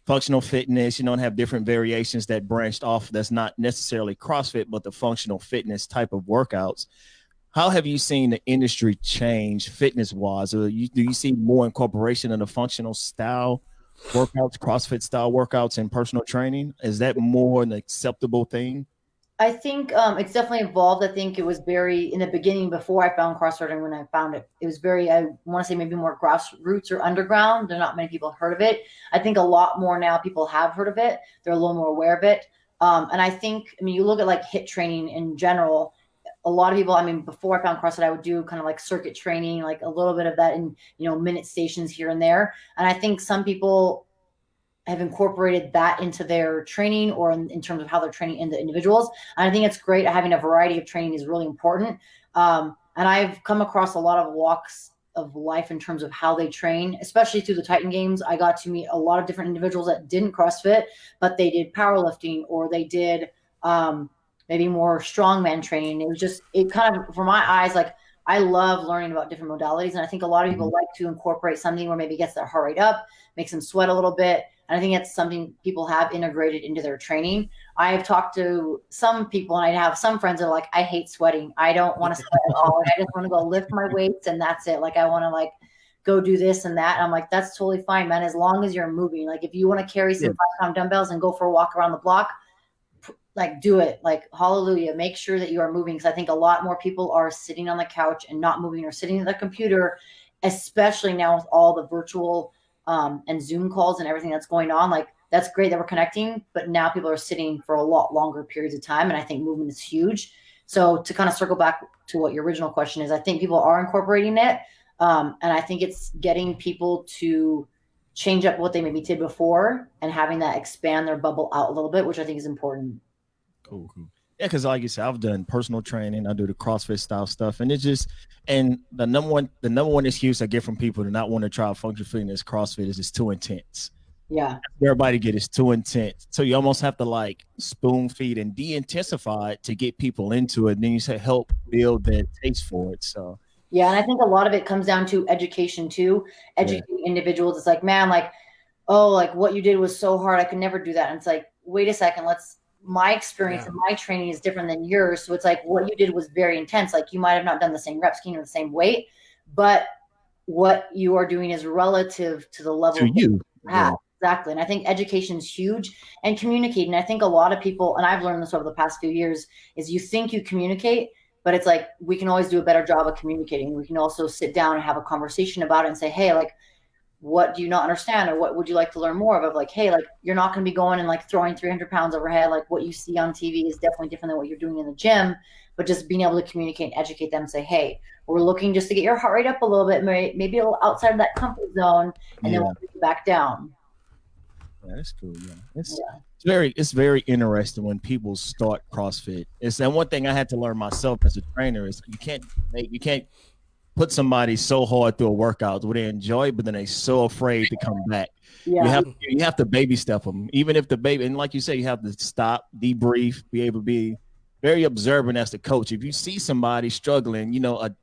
functional fitness. Have different variations that branched off. That's not necessarily CrossFit, but the functional fitness type of workouts. How have you seen the industry change fitness-wise? Do you see more incorporation of the functional style workouts, CrossFit style workouts, and personal training? Is that more an acceptable thing? I think it's definitely evolved. I think it was very in the beginning before I found CrossFit, and when I found it, it was very, I want to say maybe more grassroots or underground. There are not many people heard of it. I think a lot more now people have heard of it. They're a little more aware of it. And I think, you look at HIIT training in general, a lot of people, I mean, before I found CrossFit, I would do kind of like circuit training, like a little bit of that in, minute stations here and there. And I think some people have incorporated that into their training or in terms of how they're training in the individuals. And I think it's great. Having a variety of training is really important. And I've come across a lot of walks of life in terms of how they train, especially through the Titan Games. I got to meet a lot of different individuals that didn't CrossFit, but they did powerlifting or they did maybe more strongman training. It kind of, for my eyes, like I love learning about different modalities. And I think a lot of people like to incorporate something where maybe it gets their heart rate up, makes them sweat a little bit. And I think that's something people have integrated into their training. I've talked to some people and I have some friends that are like, I hate sweating. I don't want to sweat at all. Like, I just want to go lift my weights and that's it. Like I want to like go do this and that. And I'm like, that's totally fine, man. As long as you're moving, like if you want to carry some 5-pound dumbbells and go for a walk around the block, like do it. Like hallelujah, make sure that you are moving. Cause I think a lot more people are sitting on the couch and not moving or sitting at the computer, especially now with all the virtual and Zoom calls and everything that's going on. Like that's great that we're connecting, but now people are sitting for a lot longer periods of time. And I think movement is huge. So to kind of circle back to what your original question is, I think people are incorporating it. And I think it's getting people to change up what they maybe did before and having that expand their bubble out a little bit, which I think is important. Cool. Yeah, because like you said, I've done personal training. I do the CrossFit style stuff, and it's just the number one excuse I get from people to not want to try functional fitness CrossFit is it's too intense. Yeah, everybody get it's too intense, so you almost have to like spoon feed and de-intensify it to get people into it. And then you say help build that taste for it. So yeah, and I think a lot of it comes down to education too. Educating individuals. It's like, man, like, oh, like what you did was so hard. I could never do that. And it's like, wait a second, my experience and my training is different than yours. So it's like what you did was very intense. Like you might have not done the same reps, scheme, or the same weight, but what you are doing is relative to the level to you. Yeah, exactly. And I think education is huge and communicating. I think a lot of people, and I've learned this over the past few years, is you think you communicate, but it's like we can always do a better job of communicating. We can also sit down and have a conversation about it and say, hey, like, what do you not understand, or what would you like to learn more of? Like, hey, like you're not going to be going and like throwing 300 pounds overhead. Like what you see on TV is definitely different than what you're doing in the gym, but just being able to communicate and educate them and say, hey, we're looking just to get your heart rate up a little bit, maybe a little outside of that comfort zone, and then we'll put you back down. Yeah, that's cool. Yeah, it's very interesting when people start CrossFit. It's that one thing I had to learn myself as a trainer is you can't put somebody so hard through a workout where they enjoy it, but then they're so afraid to come back. Yeah. You have to baby step them, even if the baby, and like you say, you have to stop, debrief, be able to be very observant as the coach. If you see somebody struggling,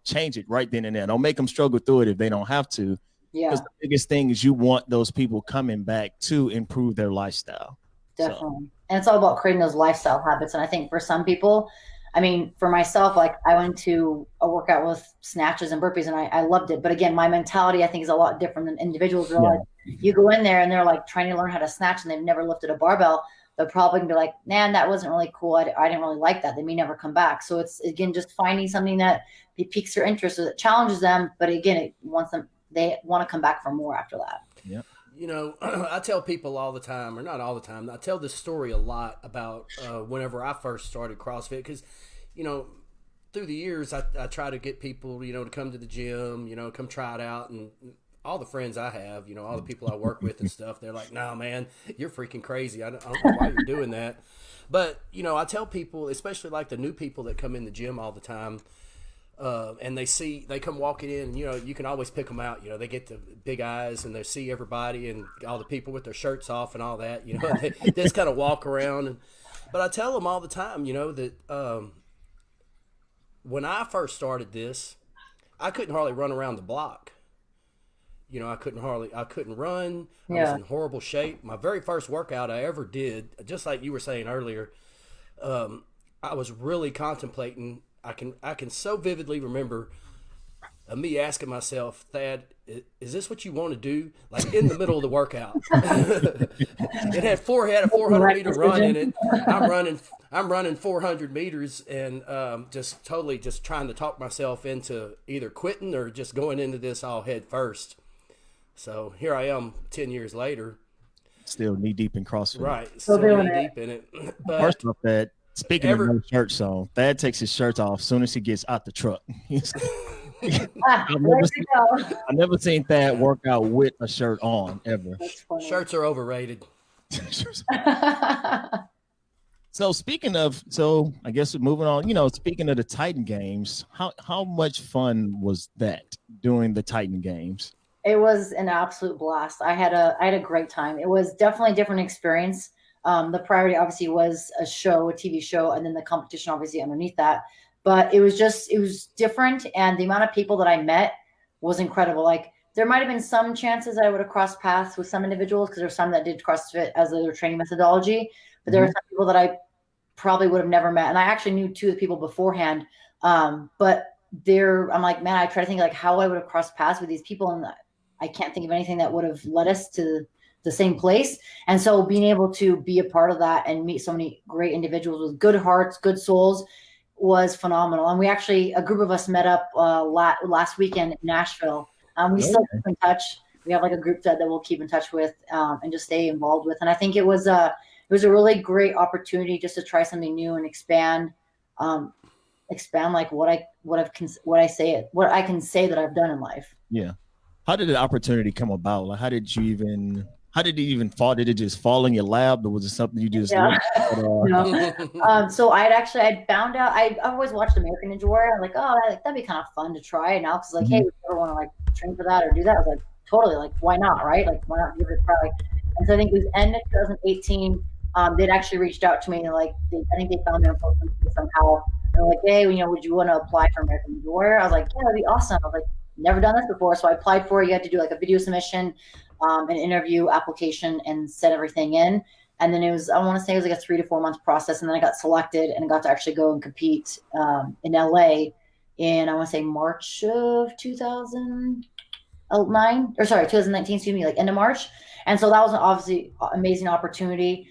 change it right then and there. Don't make them struggle through it if they don't have to. Yeah. Because the biggest thing is you want those people coming back to improve their lifestyle. Definitely. So. And it's all about creating those lifestyle habits. And I think for some people, I mean, for myself, like I went to a workout with snatches and burpees and I loved it. But again, my mentality, I think, is a lot different than individuals. Like, you go in there and they're like trying to learn how to snatch and they've never lifted a barbell. They'll probably be like, man, that wasn't really cool. I didn't really like that. They may never come back. So it's, again, just finding something that piques their interest or that challenges them. But again, they want to come back for more after that. Yeah. I tell people all the time, or not all the time, I tell this story a lot about whenever I first started CrossFit because, through the years I try to get people, to come to the gym, come try it out. And all the friends I have, all the people I work with and stuff, they're like, nah, man, you're freaking crazy. I don't know why you're doing that. But, I tell people, especially like the new people that come in the gym all the time, and they come walking in and, you can always pick them out. They get the big eyes and they see everybody and all the people with their shirts off and all that, they just kind of walk around. But I tell them all the time, that when I first started this, I couldn't hardly run around the block. I couldn't run. I was in horrible shape. My very first workout I ever did, just like you were saying earlier, I was really contemplating. I can so vividly remember me asking myself, Thad, is this what you want to do? Like in the middle of the workout. It had a 400 meter run in it. I'm running 400 meters and just trying to talk myself into either quitting or just going into this all head first. So here I am 10 years later. Still knee deep in CrossFit. Right. Still knee deep in it. But first off, that Speaking of no shirts on, Thad takes his shirts off as soon as he gets out the truck. I've never seen Thad work out with a shirt on ever. Shirts are overrated. So I guess moving on, speaking of the Titan Games, how much fun was that doing the Titan Games? It was an absolute blast. I had a great time. It was definitely a different experience. The priority obviously was a TV show, and then the competition obviously underneath that. But it was different, and the amount of people that I met was incredible. Like, there might have been some chances I would have crossed paths with some individuals, because there's some that did CrossFit as their training methodology, but there were some people that I probably would have never met. And I actually knew 2 of the people beforehand. But I'm like, man, I try to think like how I would have crossed paths with these people, and I can't think of anything that would have led us to the same place. And so being able to be a part of that and meet so many great individuals with good hearts, good souls, was phenomenal. And we actually, a group of us met up last weekend in Nashville. We still keep in touch. We have like a group that we'll keep in touch with and just stay involved with. And I think it was a really great opportunity just to try something new and expand like what I can say that I've done in life. Yeah. How did the opportunity come about? Like, how did it even fall? Did it just fall in your lap, or was it something you just No. So I'd found out, I always watched American Ninja Warrior. I'm like, oh, that'd be kind of fun to try. And Alex is like, hey, would you ever want to like train for that or do that? I was like, totally, like, why not, right? Like, why not give it a try? And so I think it was end of 2018. They'd actually reached out to me, and like, I think they found their info somehow. They're like, hey, would you want to apply for American Ninja Warrior? I was like, yeah, that'd be awesome. I was like, never done this before. So I applied for it. You had to do like a video submission, an interview application, and set everything in. And then I want to say it was like a 3 to 4 month process. And then I got selected and got to actually go and compete in LA in, I want to say March of 2019, like end of March. And so that was an obviously amazing opportunity.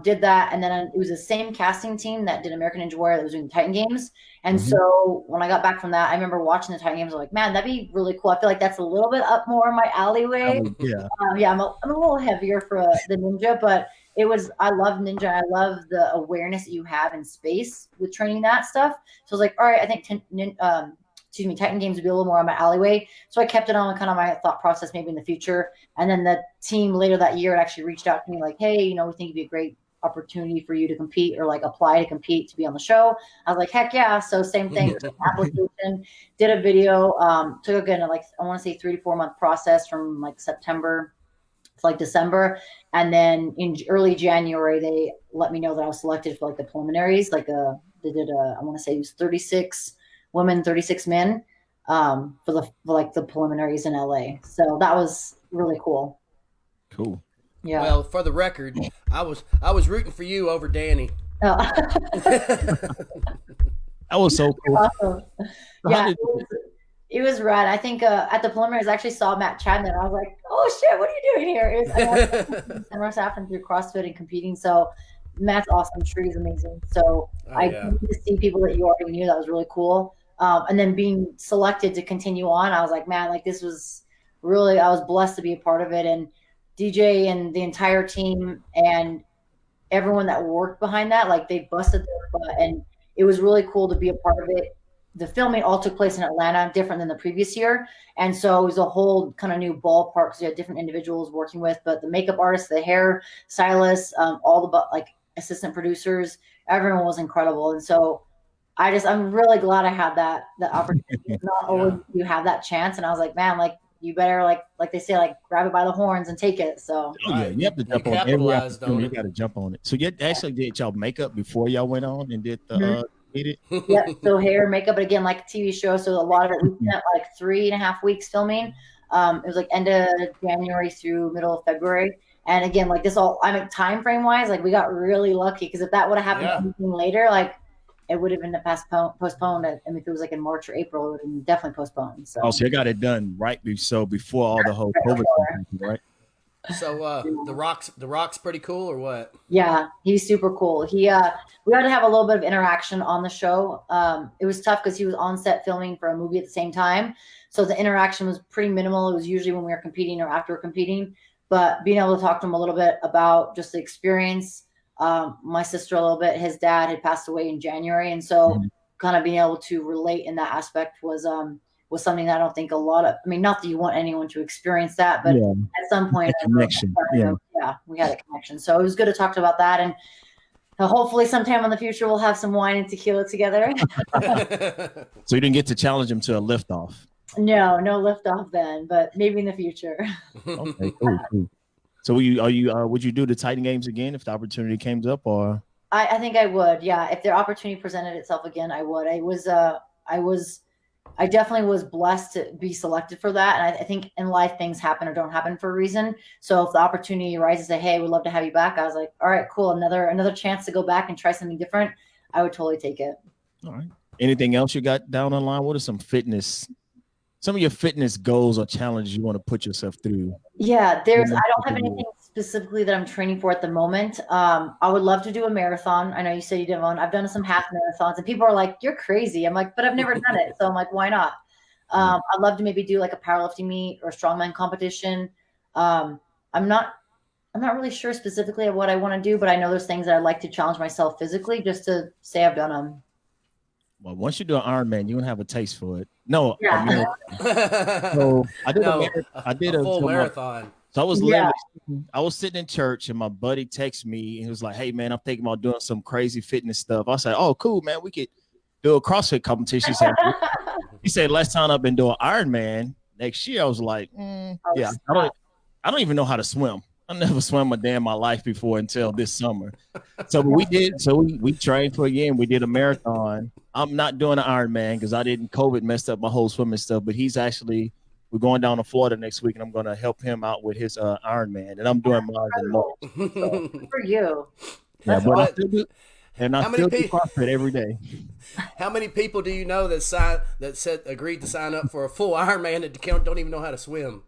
Did that, and then it was the same casting team that did American Ninja Warrior that was doing the Titan Games. And so when I got back from that, I remember watching the Titan Games. I was like, man, that'd be really cool. I feel like that's a little bit up more my alleyway. I'm a little heavier for the ninja, but I love ninja. I love the awareness that you have in space with training that stuff. So I was like, all right, I think Titan Games would be a little more on my alleyway. So I kept it on kind of my thought process maybe in the future. And then the team later that year actually reached out to me like, hey, we think it'd be a great opportunity for you to compete or like apply to compete to be on the show. I was like, heck yeah. So same thing, application, did a video, took again, like, I want to say 3 to 4 month process from like September to like December. And then in early January, they let me know that I was selected for like the preliminaries. Like they did I want to say it was 36 women, 36 men for the preliminaries in LA. So that was really cool. Cool. Yeah. Well, for the record, I was rooting for you over Danny. Oh. That was so cool. Awesome. Yeah, it was rad. I think at the preliminaries, I actually saw Matt Chadman. I was like, oh shit, what are you doing here? It was Sunrise happened through CrossFit and competing. So Matt's awesome. He's amazing. So I get to see people that you already knew. That was really cool. And then being selected to continue on, I was like, man, like this was really, I was blessed to be a part of it. And DJ and the entire team and everyone that worked behind that, like they busted their butt, and it was really cool to be a part of it. The filming all took place in Atlanta, different than the previous year. And so it was a whole kind of new ballpark because you had different individuals working with, but the makeup artists, the hair stylists, all the like assistant producers, everyone was incredible. And so I'm really glad I had that opportunity. Not always you have that chance. And I was like, man, like you better like they say, like grab it by the horns and take it. So you have to jump on every opportunity. You got to jump on it. So you actually did y'all makeup before y'all went on and did the yeah, so hair, makeup, but again, like a TV show. So a lot of it, we spent like 3.5 weeks filming. It was like end of January through middle of February. And again, like this all, I mean, time frame wise, like we got really lucky because if that would have happened anything later, like it would have been postponed. I mean, if it was like in March or April, it would have been definitely postponed. So, you got it done before all the whole COVID happened, right? So the Rock's pretty cool, or what? Yeah, he's super cool. We had to have a little bit of interaction on the show. It was tough because he was on set filming for a movie at the same time, so the interaction was pretty minimal. It was usually when we were competing or after competing, but being able to talk to him a little bit about just the experience, my sister a little bit. His dad had passed away in January. And so kind of being able to relate in that aspect was something that I don't think a lot of, I mean, not that you want anyone to experience that, but at some point, connection. We had a connection. So it was good to talk about that. And hopefully sometime in the future, we'll have some wine and tequila together. So you didn't get to challenge him to a liftoff? No liftoff then, but maybe in the future. Okay, cool. So would you do the Titan Games again if the opportunity came up, or? I think I would. Yeah. If the opportunity presented itself again, I would. I definitely was blessed to be selected for that. And I think in life, things happen or don't happen for a reason. So if the opportunity arises, say, hey, we'd love to have you back. I was like, all right, cool. Another chance to go back and try something different. I would totally take it. All right. Anything else you got down the line? What are some of your fitness goals or challenges you want to put yourself through? Yeah, I don't have anything specifically that I'm training for at the moment. I would love to do a marathon. I know you said you did one. I've done some half marathons and people are like, you're crazy. I'm like, but I've never done it. So I'm like, why not? I'd love to maybe do like a powerlifting meet or a strongman competition. I'm not really sure specifically of what I want to do, but I know there's things that I'd like to challenge myself physically just to say I've done them. Well, once you do an Ironman, you're gonna have a taste for it. No, yeah. So I did a full marathon. So I was sitting in church and my buddy texted me and he was like, hey man, I'm thinking about doing some crazy fitness stuff. I said, oh cool, man, we could do a CrossFit competition. He said, let's sign up and do an Ironman next year. I was like, yeah, I don't even know how to swim. I never swam a day in my life before until this summer. So we did. So we trained for a year and we did a marathon. I'm not doing an Ironman because COVID messed up my whole swimming stuff. But we're going down to Florida next week and I'm going to help him out with his Ironman. And I'm doing mine in March. So. Good for you. Yeah, but I still do. And I still do CrossFit every day. How many people do you know that agreed to sign up for a full Ironman that don't even know how to swim?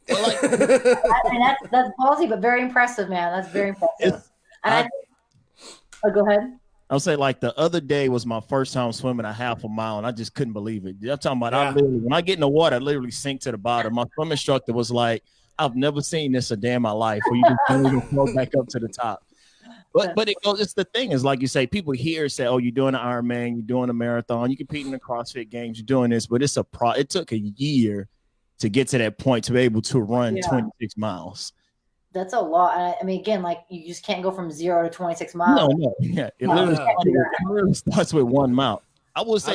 Well, I mean, that's ballsy, but very impressive, man. That's very impressive. Go ahead. I'll say like the other day was my first time swimming a half a mile, and I just couldn't believe it. I'm talking about when I get in the water, I literally sink to the bottom. My swim instructor was like, "I've never seen this a day in my life where you just don't even float back up to the top." But it's the thing is like you say, people here say, "Oh, you're doing an Ironman, you're doing a marathon, you're competing in the CrossFit Games, you're doing this," but it took a year to get to that point to be able to run 26 miles. That's a lot. I mean, again, like you just can't go from 0 to 26 miles. No. Yeah, it literally starts with 1 mile. I would say.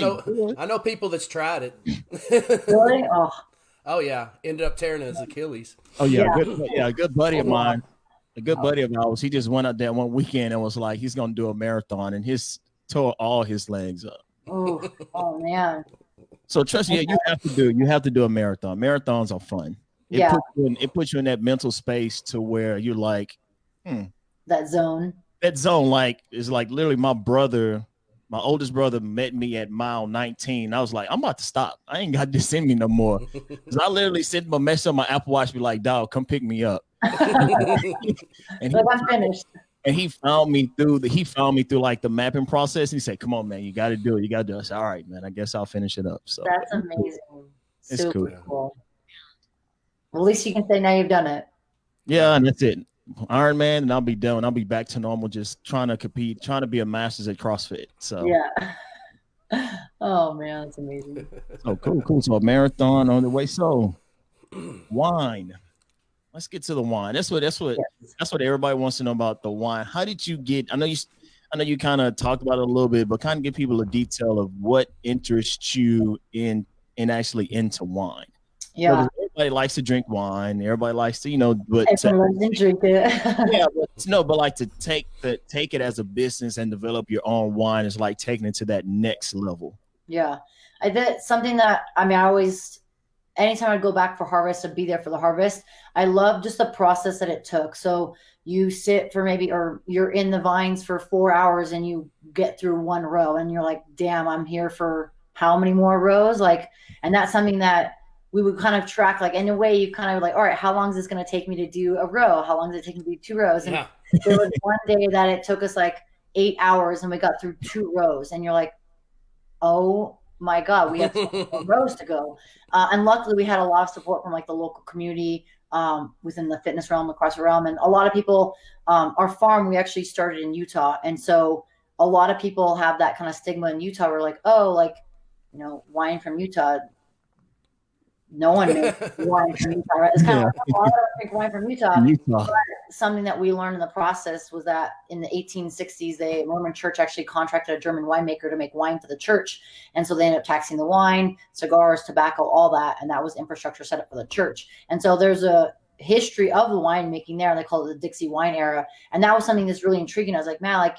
I know people that's tried it. Really? Oh yeah, ended up tearing his Achilles. Oh yeah, a good buddy of mine. A good buddy of ours. He just went out there one weekend and was like, he's gonna do a marathon, and tore all his legs up. Oh man. So trust me, you have to do a marathon. Marathons are fun. It puts you in that mental space to where you're like, that zone. Like is like literally my oldest brother met me at mile 19. I was like, I'm about to stop. I ain't got this in me no more. Because I literally sent my message on my Apple Watch, be like, dog, come pick me up. And I'm finished. And he found me through like the mapping process. He said, come on, man, you got to do it. I said, all right, man, I guess I'll finish it up. So that's amazing. It's super cool. Well, at least you can say now you've done it. Yeah, and that's it. Ironman, and I'll be done. I'll be back to normal, just trying to compete, trying to be a master's at CrossFit. So yeah. Oh man, that's amazing. Oh, cool. So a marathon on the way. So wine. Let's get to the wine. That's what everybody wants to know about the wine. How did you get? I know you kind of talked about it a little bit, but kind of give people a detail of what interests you in actually into wine. Yeah. Everybody likes to drink wine. Everybody likes to, but everyone can drink it. Yeah, but like to take it as a business and develop your own wine is like taking it to that next level. Yeah, I did something that I always, anytime I'd go back for harvest, I'd be there for the harvest. I love just the process that it took. So you sit for or you're in the vines for 4 hours and you get through one row and you're like, damn, I'm here for how many more rows? And that's something that we would kind of track, in a way you kind of like, all right, how long is this going to take me to do a row? How long does it take me to do 2 rows? And there was one day that it took us 8 hours and we got through 2 rows and you're like, oh my God, we have 2 rows to go. And luckily we had a lot of support from the local community. within the fitness realm, the CrossFit realm. And a lot of people, our farm, we actually started in Utah. And so a lot of people have that kind of stigma in Utah. We're like, oh, like, you know, wine from Utah. No one makes wine from Utah, right? It's kind of like, oh, I don't drink wine from Utah. But something that we learned in the process was that in the 1860s, the Mormon church actually contracted a German winemaker to make wine for the church. And so they ended up taxing the wine, cigars, tobacco, all that. And that was infrastructure set up for the church. And so there's a history of the winemaking there. They call it the Dixie wine era. And that was something that's really intriguing. I was like, man, like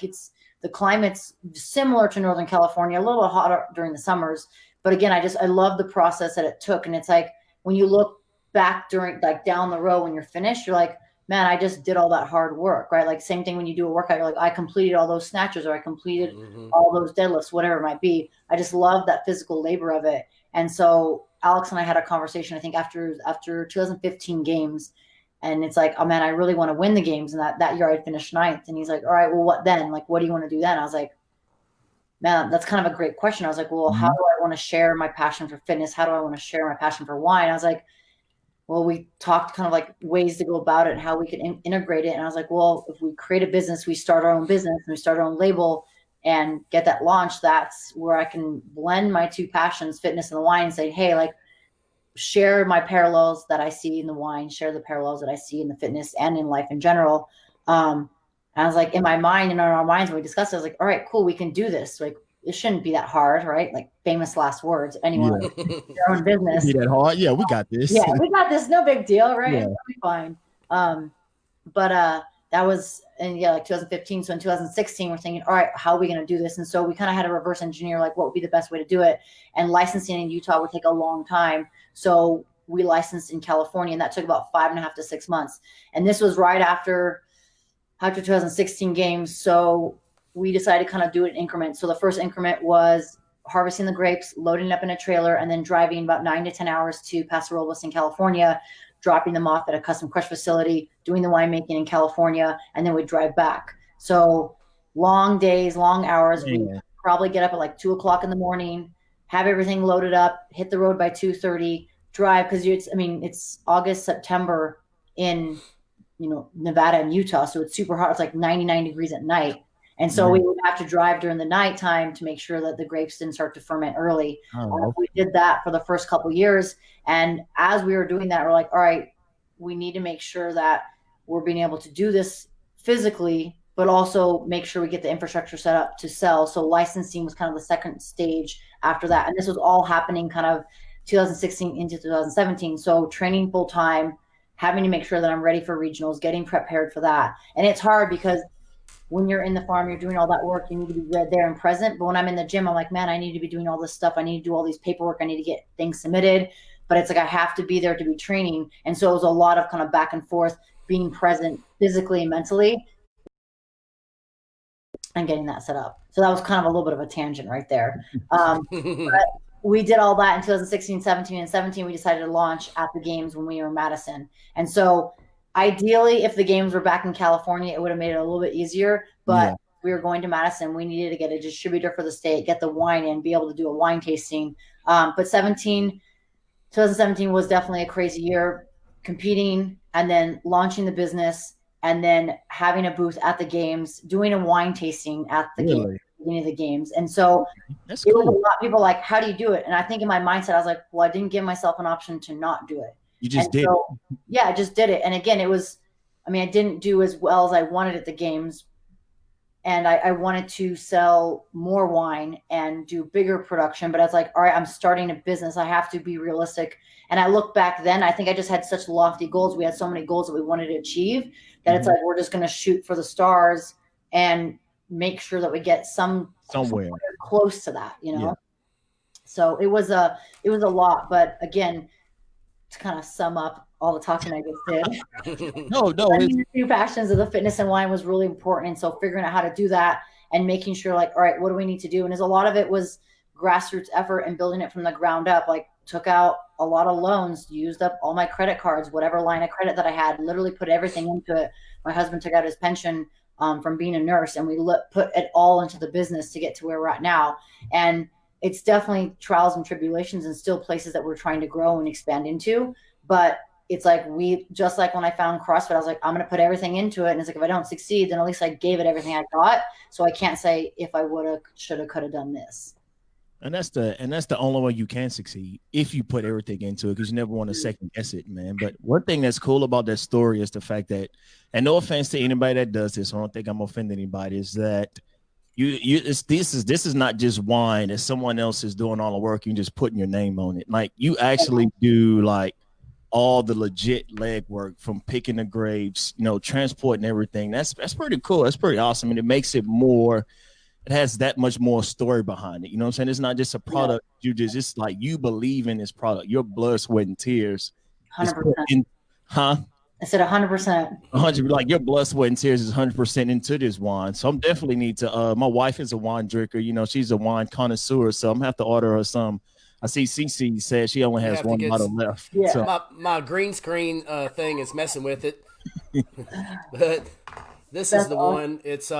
the climate's similar to Northern California, a little bit hotter during the summers. But again, I love the process that it took. And it's like, when you look back during, like, down the road, when you're finished, you're like, man, I just did all that hard work, right? Like, same thing when you do a workout, you're like, I completed all those snatches, or I completed all those deadlifts, whatever it might be. I just love that physical labor of it. And so Alex and I had a conversation, I think after 2015 games, and it's like, oh man, I really want to win the games. And that year I finished 9th. And he's like, all right, well, what then? Like, what do you want to do then? I was like, man, that's kind of a great question. I was like, well, how do I want to share my passion for fitness? How do I want to share my passion for wine? I was like, well, we talked kind of like ways to go about it and how we could integrate it. And I was like, well, if we create a business, we start our own business and we start our own label and get that launched, that's where I can blend my two passions, fitness and the wine, and say, hey, like, share my parallels that I see in the wine, share the parallels that I see in the fitness and in life in general. I was like, in my mind and in our minds, when we discussed it, I was like, all right, cool, we can do this. Like, it shouldn't be that hard, right? Like, famous last words. Anyone their own business. Be that hard? Yeah, we got this. Yeah, we got this. No big deal, right? Yeah. It'll be fine. But that was like 2015. So in 2016, we're thinking, all right, how are we going to do this? And so we kind of had to reverse engineer, like, what would be the best way to do it? And licensing in Utah would take a long time. So we licensed in California, and that took about 5.5 to 6 months. And this was right after 2016 games. So we decided to kind of do it in increments. So the first increment was harvesting the grapes, loading it up in a trailer, and then driving about 9 to 10 hours to Paso Robles in California, dropping them off at a custom crush facility, doing the winemaking in California, and then we'd drive back. So long days, long hours. Yeah. We probably get up at like 2:00 in the morning, have everything loaded up, hit the road by 2:30, drive, because it's August, September in Nevada and Utah, so it's super hot. It's like 99 degrees at night. And so we would have to drive during the nighttime to make sure that the grapes didn't start to ferment early. We did that for the first couple of years. And as we were doing that, we're like, all right, we need to make sure that we're being able to do this physically, but also make sure we get the infrastructure set up to sell. So licensing was kind of the second stage after that. And this was all happening kind of 2016 into 2017. So training full time, having to make sure that I'm ready for regionals, getting prepared for that. And it's hard because when you're in the farm, you're doing all that work, you need to be right there and present. But when I'm in the gym, I'm like, man, I need to be doing all this stuff. I need to do all these paperwork. I need to get things submitted. But it's like I have to be there to be training. And so it was a lot of kind of back and forth, being present physically and mentally and getting that set up. So that was kind of a little bit of a tangent right there. But we did all that in 2016, 17, and 17. We decided to launch at the games when we were in Madison. And so ideally, if the games were back in California, it would have made it a little bit easier. But we were going to Madison. We needed to get a distributor for the state, get the wine in, be able to do a wine tasting. But 2017 was definitely a crazy year, competing and then launching the business and then having a booth at the games, doing a wine tasting at the beginning of the games. And so That's it cool. was a lot of people like, how do you do it? And I think in my mindset, I was like, well, I didn't give myself an option to not do it. You just did. Yeah, I just did it. And again, I didn't do as well as I wanted at the games. And I wanted to sell more wine and do bigger production. But I was like, all right, I'm starting a business. I have to be realistic. And I look back then, I think I just had such lofty goals. We had so many goals that we wanted to achieve that it's like, we're just going to shoot for the stars and make sure that we get somewhere close to that, Yeah. So it was a lot. But again, to kind of sum up all the talking I just did. No. The two passions of the fitness and wine was really important. And so figuring out how to do that and making sure like, all right, what do we need to do? And as a lot of it was grassroots effort and building it from the ground up, like took out a lot of loans, used up all my credit cards, whatever line of credit that I had, literally put everything into it. My husband took out his pension from being a nurse, and we put it all into the business to get to where we're at now. And it's definitely trials and tribulations and still places that we're trying to grow and expand into. But it's like just like when I found CrossFit, I was like, I'm going to put everything into it. And it's like, if I don't succeed, then at least I gave it everything I got. So I can't say if I would have, should have, could have done this. And that's the only way you can succeed, if you put everything into it, because you never want to second guess it, man. But one thing that's cool about that story is the fact that, and no offense to anybody that does this, I don't think I'm offending anybody, is that this is not just wine that someone else is doing all the work, you just putting your name on it. Like, you actually do like all the legit legwork, from picking the grapes, transporting everything. That's pretty cool. That's pretty awesome. And it makes it more, it has that much more story behind it. You know what I'm saying? It's not just a product. It's like, you believe in this product. Your blood, sweat, and tears. 100%. I said 100%. 100, like your blood, sweat, and tears is 100% into this wine. So I'm definitely need to. My wife is a wine drinker. She's a wine connoisseur. So I'm gonna have to order her some. I see Cece said she only has one bottle left. Yeah. So. My green screen thing is messing with it. But this is the one. It's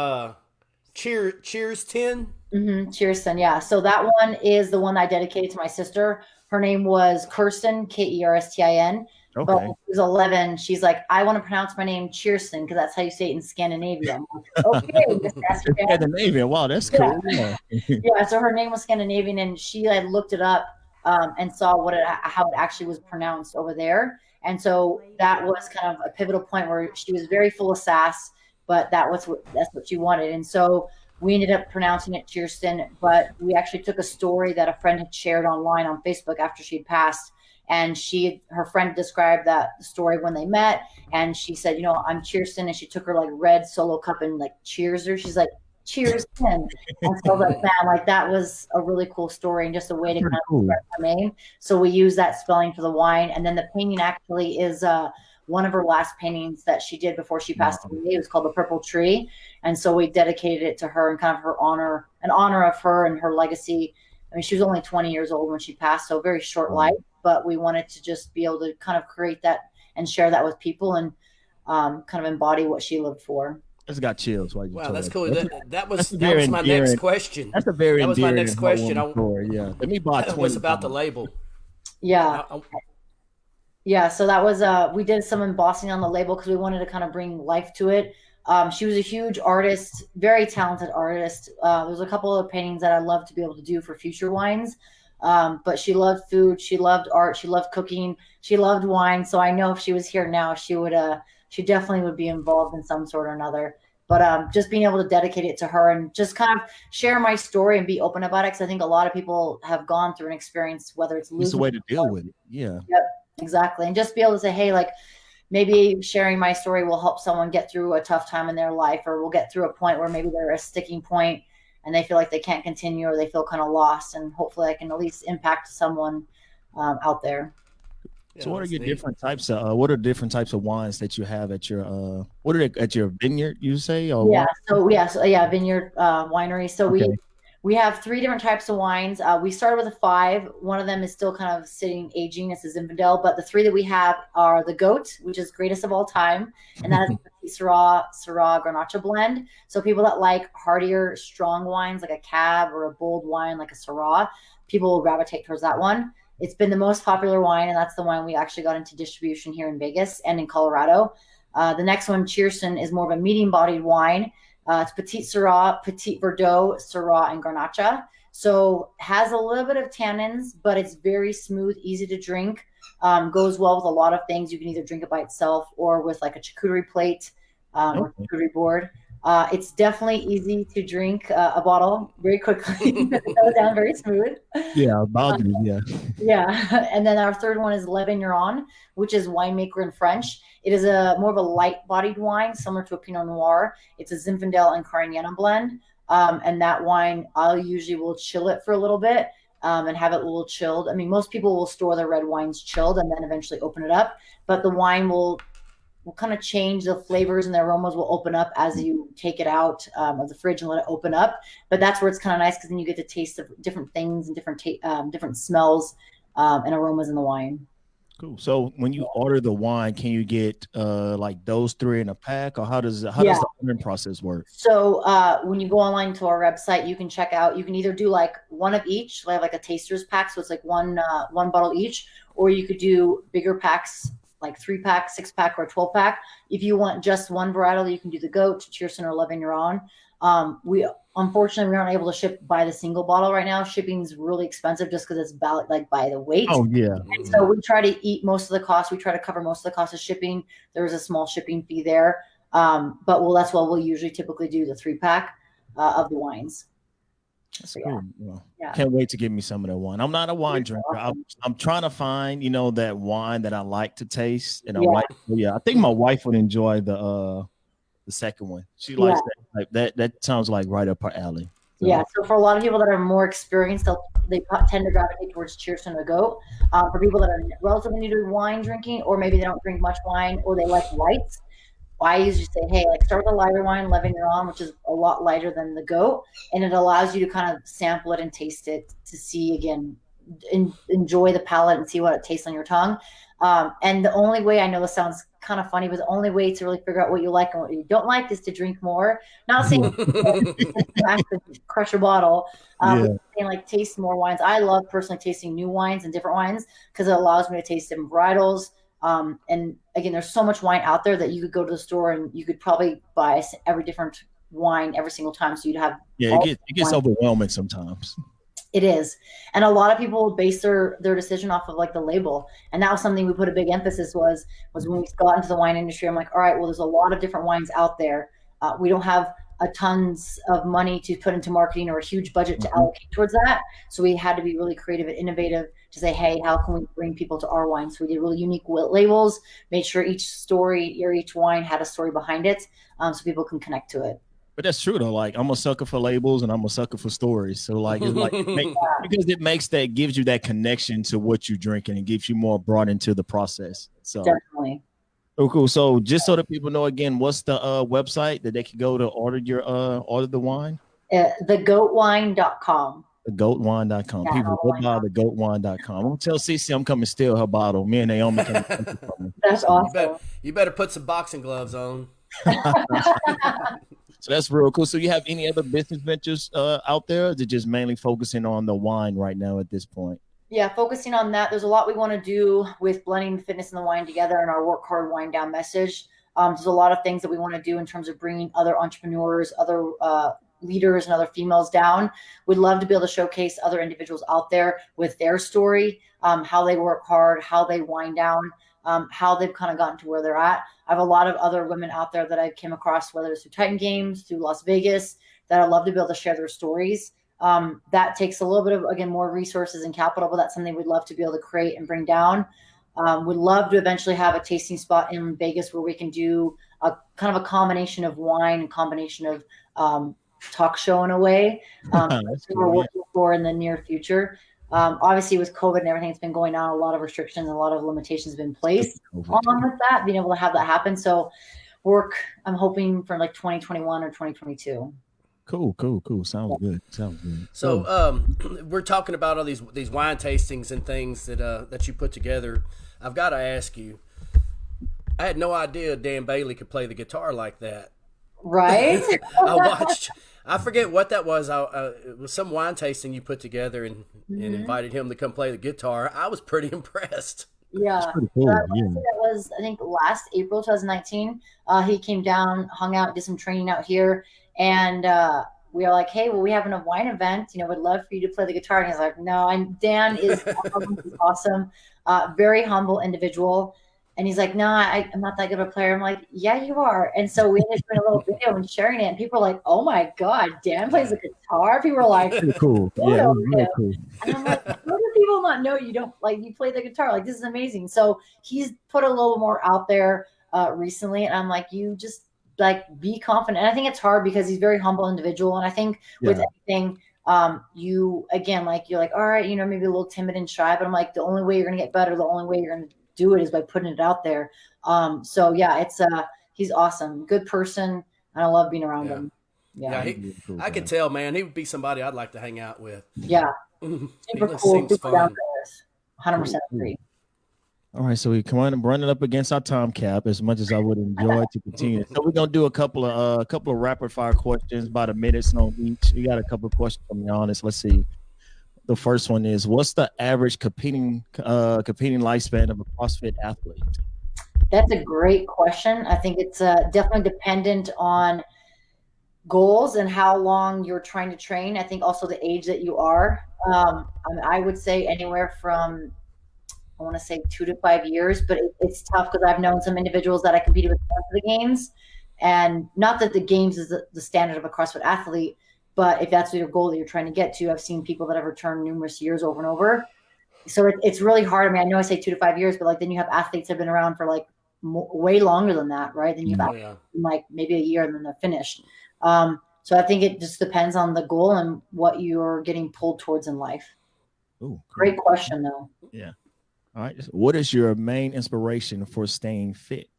Cheers 10. Mm-hmm. Cheers 10. Yeah. So that one is the one I dedicated to my sister. Her name was Kirsten, Kerstin. Okay. But when she was 11, she's like, I want to pronounce my name Cheerson because that's how you say it in Scandinavia. I'm like, okay. Scandinavian. Wow, that's cool. Yeah. Yeah. So her name was Scandinavian, and she had looked it up and saw how it actually was pronounced over there. And so that was kind of a pivotal point where she was very full of sass, but that's what she wanted. And so we ended up pronouncing it Cheerston, but we actually took a story that a friend had shared online on Facebook after she'd passed. And her friend described that story when they met, and she said, I'm Cheerston, and she took her like red Solo cup and like cheers her. She's like, Cheers, Ken. And so that was a really cool story and just a way to kind of express her name. So we use that spelling for the wine, and then the painting actually is one of her last paintings that she did before she passed away. It was called The Purple Tree, and so we dedicated it to her in kind of in honor of her and her legacy. I mean, she was only 20 years old when she passed, so a very short life. But we wanted to just be able to kind of create that and share that with people and kind of embody what she lived for. I just got chills. Wow, that's cool. That was my next question. That's a very That was my next question. Yeah, let me buy 20. Was about the label. Yeah. Yeah, so that was we did some embossing on the label because we wanted to kind of bring life to it. She was a huge artist, very talented artist. There's a couple of paintings that I'd love to be able to do for future wines. But she loved food, she loved art, she loved cooking, she loved wine. So I know if she was here now, she definitely would be involved in some sort or another. But just being able to dedicate it to her and just kind of share my story and be open about it, because I think a lot of people have gone through an experience, whether it's losing. It's a way to deal with it. Yeah. Yep, exactly. And just be able to say, hey, like, maybe sharing my story will help someone get through a tough time in their life, or will get through a point where maybe they're a sticking point and they feel like they can't continue, or they feel kind of lost. And hopefully I can at least impact someone out there. So what are your different types of different types of wines that you have at your what are they at your vineyard, you say? Or vineyard winery. So we have 3 different types of wines. We started with 5. One of them is still kind of aging. It's a Zinfandel, but the 3 that we have are the Goat, which is greatest of all time, and that is a Syrah Grenache blend. So people that like heartier, strong wines like a Cab or a bold wine like a Syrah, people will gravitate towards that one. It's been the most popular wine, and that's the wine we actually got into distribution here in Vegas and in Colorado. The next one, Cheerson, is more of a medium-bodied wine. It's Petit Syrah, Petit Verdot, Syrah, and Grenache. So has a little bit of tannins, but it's very smooth, easy to drink. Goes well with a lot of things. You can either drink it by itself or with like a charcuterie plate or charcuterie board. It's definitely easy to drink a bottle very quickly. It goes down very smooth. Yeah, Yeah. And then our third one is Le Vigneron, which is Winemaker in French. It is more of a light-bodied wine, similar to a Pinot Noir. It's a Zinfandel and Carignano blend. And that wine, I usually will chill it for a little bit and have it a little chilled. I mean, most people will store their red wines chilled and then eventually open it up. But the wine will kind of change, the flavors and the aromas will open up as you take it out of the fridge and let it open up. But that's where it's kind of nice, because then you get to taste the different things and different smells and aromas in the wine. Cool. So when you order the wine, can you get like those 3 in a pack, or how does the ordering process work? So when you go online to our website, you can check out, you can either do like one of each. We have like a taster's pack, so it's like one bottle each, or you could do bigger packs like 3-pack, 6-pack, or 12-pack. If you want just one varietal, you can do the goat, Cheerson, or Love in Your Own. Unfortunately, we aren't able to ship by the single bottle right now. Shipping is really expensive just because it's like by the weight. Oh yeah. And so we try to eat most of the cost. We try to cover most of the cost of shipping. There is a small shipping fee there. But that's what we'll usually typically do, the 3-pack of the wines. That's So, cool. Well, Yeah. can't wait to give me some of that wine. I'm not a wine drinker. I'm trying to find, that wine that I like to taste. And I think my wife would enjoy the second one. She likes that. That sounds like right up her alley. So. Yeah. So for a lot of people that are more experienced, they tend to gravitate towards Cheerson or Goat. For people that are relatively new to wine drinking, or maybe they don't drink much wine, or they like whites, I usually say, hey, like start with a lighter wine, Love in Your Own, which is a lot lighter than the Goat, and it allows you to kind of sample it and taste it to see, again, enjoy the palate and see what it tastes on your tongue. And the only way, I know this sounds kind of funny, but the only way to really figure out what you like and what you don't like is to drink more. Not saying crush a bottle, but saying like taste more wines. I love personally tasting new wines and different wines because it allows me to taste different varietals. And again, there's so much wine out there that you could go to the store and you could probably buy every different wine every single time. So you'd have it gets overwhelming sometimes. It is. And a lot of people base their decision off of like the label. And that was something we put a big emphasis was when we got into the wine industry. I'm like, all right, well, there's a lot of different wines out there. We don't have a tons of money to put into marketing or a huge budget to allocate towards that. So we had to be really creative and innovative to say, hey, how can we bring people to our wine? So we did really unique labels, made sure each story or each wine had a story behind it, so people can connect to it. But that's true though. Like I'm a sucker for labels and I'm a sucker for stories. So like it's like because it gives you that connection to what you're drinking and gives you more brought into the process. So definitely. Oh, cool. So just so that people know again, what's the website that they can go to order the wine? Thegoatwine.com. Thegoatwine.com. Yeah, people go by thegoatwine.com. I'm gonna tell Cece I'm coming to steal her bottle. Me and Naomi can. That's awesome. You better put some boxing gloves on. So that's real cool. So you have any other business ventures out there? Or is it just mainly focusing on the wine right now at this point? Yeah, focusing on that. There's a lot we want to do with blending fitness and the wine together and our work hard, wine down message. There's a lot of things that we want to do in terms of bringing other entrepreneurs, other leaders, and other females down. We'd love to be able to showcase other individuals out there with their story, how they work hard, how they wind down, how they've kind of gotten to where they're at. I have a lot of other women out there that I came across, whether it's through Titan Games, through Las Vegas, that I'd love to be able to share their stories. That takes a little bit of, again, more resources and capital, but that's something we'd love to be able to create and bring down. We'd love to eventually have a tasting spot in Vegas where we can do a kind of a combination of wine and combination of talk show in a way. We're working for in the near future. Obviously with COVID and everything that's been going on, a lot of restrictions, a lot of limitations have been placed on with that, being able to have that happen. So I'm hoping for like 2021 or 2022. Cool. Sounds good. So we're talking about all these wine tastings and things that you put together. I've got to ask you, I had no idea Dan Bailey could play the guitar like that. Right? I forget what that was. It was some wine tasting you put together and invited him to come play the guitar. I was pretty impressed. Yeah. Cool. That was, I think, last April 2019. He came down, hung out, did some training out here. And we are like, hey, well, we have a wine event. We'd love for you to play the guitar. And he's like, no, Dan is awesome. Very humble individual. And he's like, no, I'm not that good of a player. I'm like, yeah, you are. And so we ended up doing a little video and sharing it. And people are like, oh my God, Dan plays the guitar. People were like, cool. Yeah, really cool. And I'm like, how do people not know you play the guitar? Like, this is amazing. So he's put a little more out there recently. And I'm like, you just be confident. And I think it's hard because he's a very humble individual. And I think with everything, you're like, all right, maybe a little timid and shy, but I'm like, the only way you're going to get better, the only way you're going to do it is by putting it out there. So yeah, it's he's awesome, good person, and I love being around him. I could tell, man, he would be somebody I'd like to hang out with. Yeah, super cool, super down to earth. 100% agree. All right, so we come on and running up against our time cap as much as I would enjoy to continue. So we're gonna do a couple of rapid fire questions, about a minute on each. We got a couple of questions from the audience. Let's see. The first one is, what's the average competing lifespan of a CrossFit athlete? That's a great question. I think it's definitely dependent on goals and how long you're trying to train. I think also the age that you are. I would say anywhere from, I want to say 2 to 5 years, but it's tough because I've known some individuals that I competed with for the games, and not that the games is the standard of a CrossFit athlete, but if that's your goal that you're trying to get to, I've seen people that have returned numerous years over and over. So it's really hard. I mean, I know I say 2 to 5 years, but like then you have athletes that have been around for like way longer than that, right? Then you have like maybe a year and then they're finished. So I think it just depends on the goal and what you're getting pulled towards in life. Ooh, cool. Great question, though. Yeah. All right. What is your main inspiration for staying fit?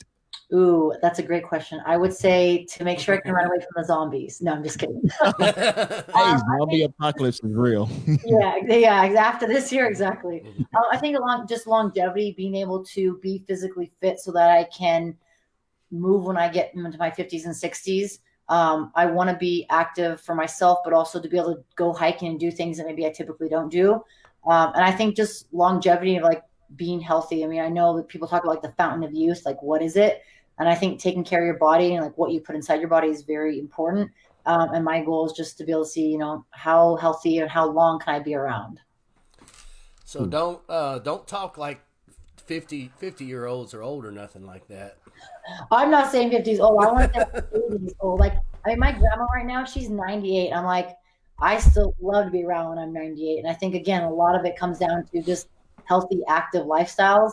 Ooh, that's a great question. I would say to make sure I can run away from the zombies. No, I'm just kidding. Hey, zombie apocalypse is real. yeah. After this year, exactly. I think just longevity, being able to be physically fit so that I can move when I get into my 50s and 60s. I want to be active for myself, but also to be able to go hiking and do things that maybe I typically don't do. And I think just longevity of like being healthy. I mean, I know that people talk about like the fountain of youth, like what is it? And I think taking care of your body and like what you put inside your body is very important. And my goal is just to be able to see, how healthy and how long can I be around. So don't talk like 50-year-olds or old or nothing like that. I'm not saying 50s old. I want to say 80s old. Like, I mean, my grandma right now, she's 98. I'm like, I still love to be around when I'm 98. And I think, again, a lot of it comes down to just healthy, active lifestyles.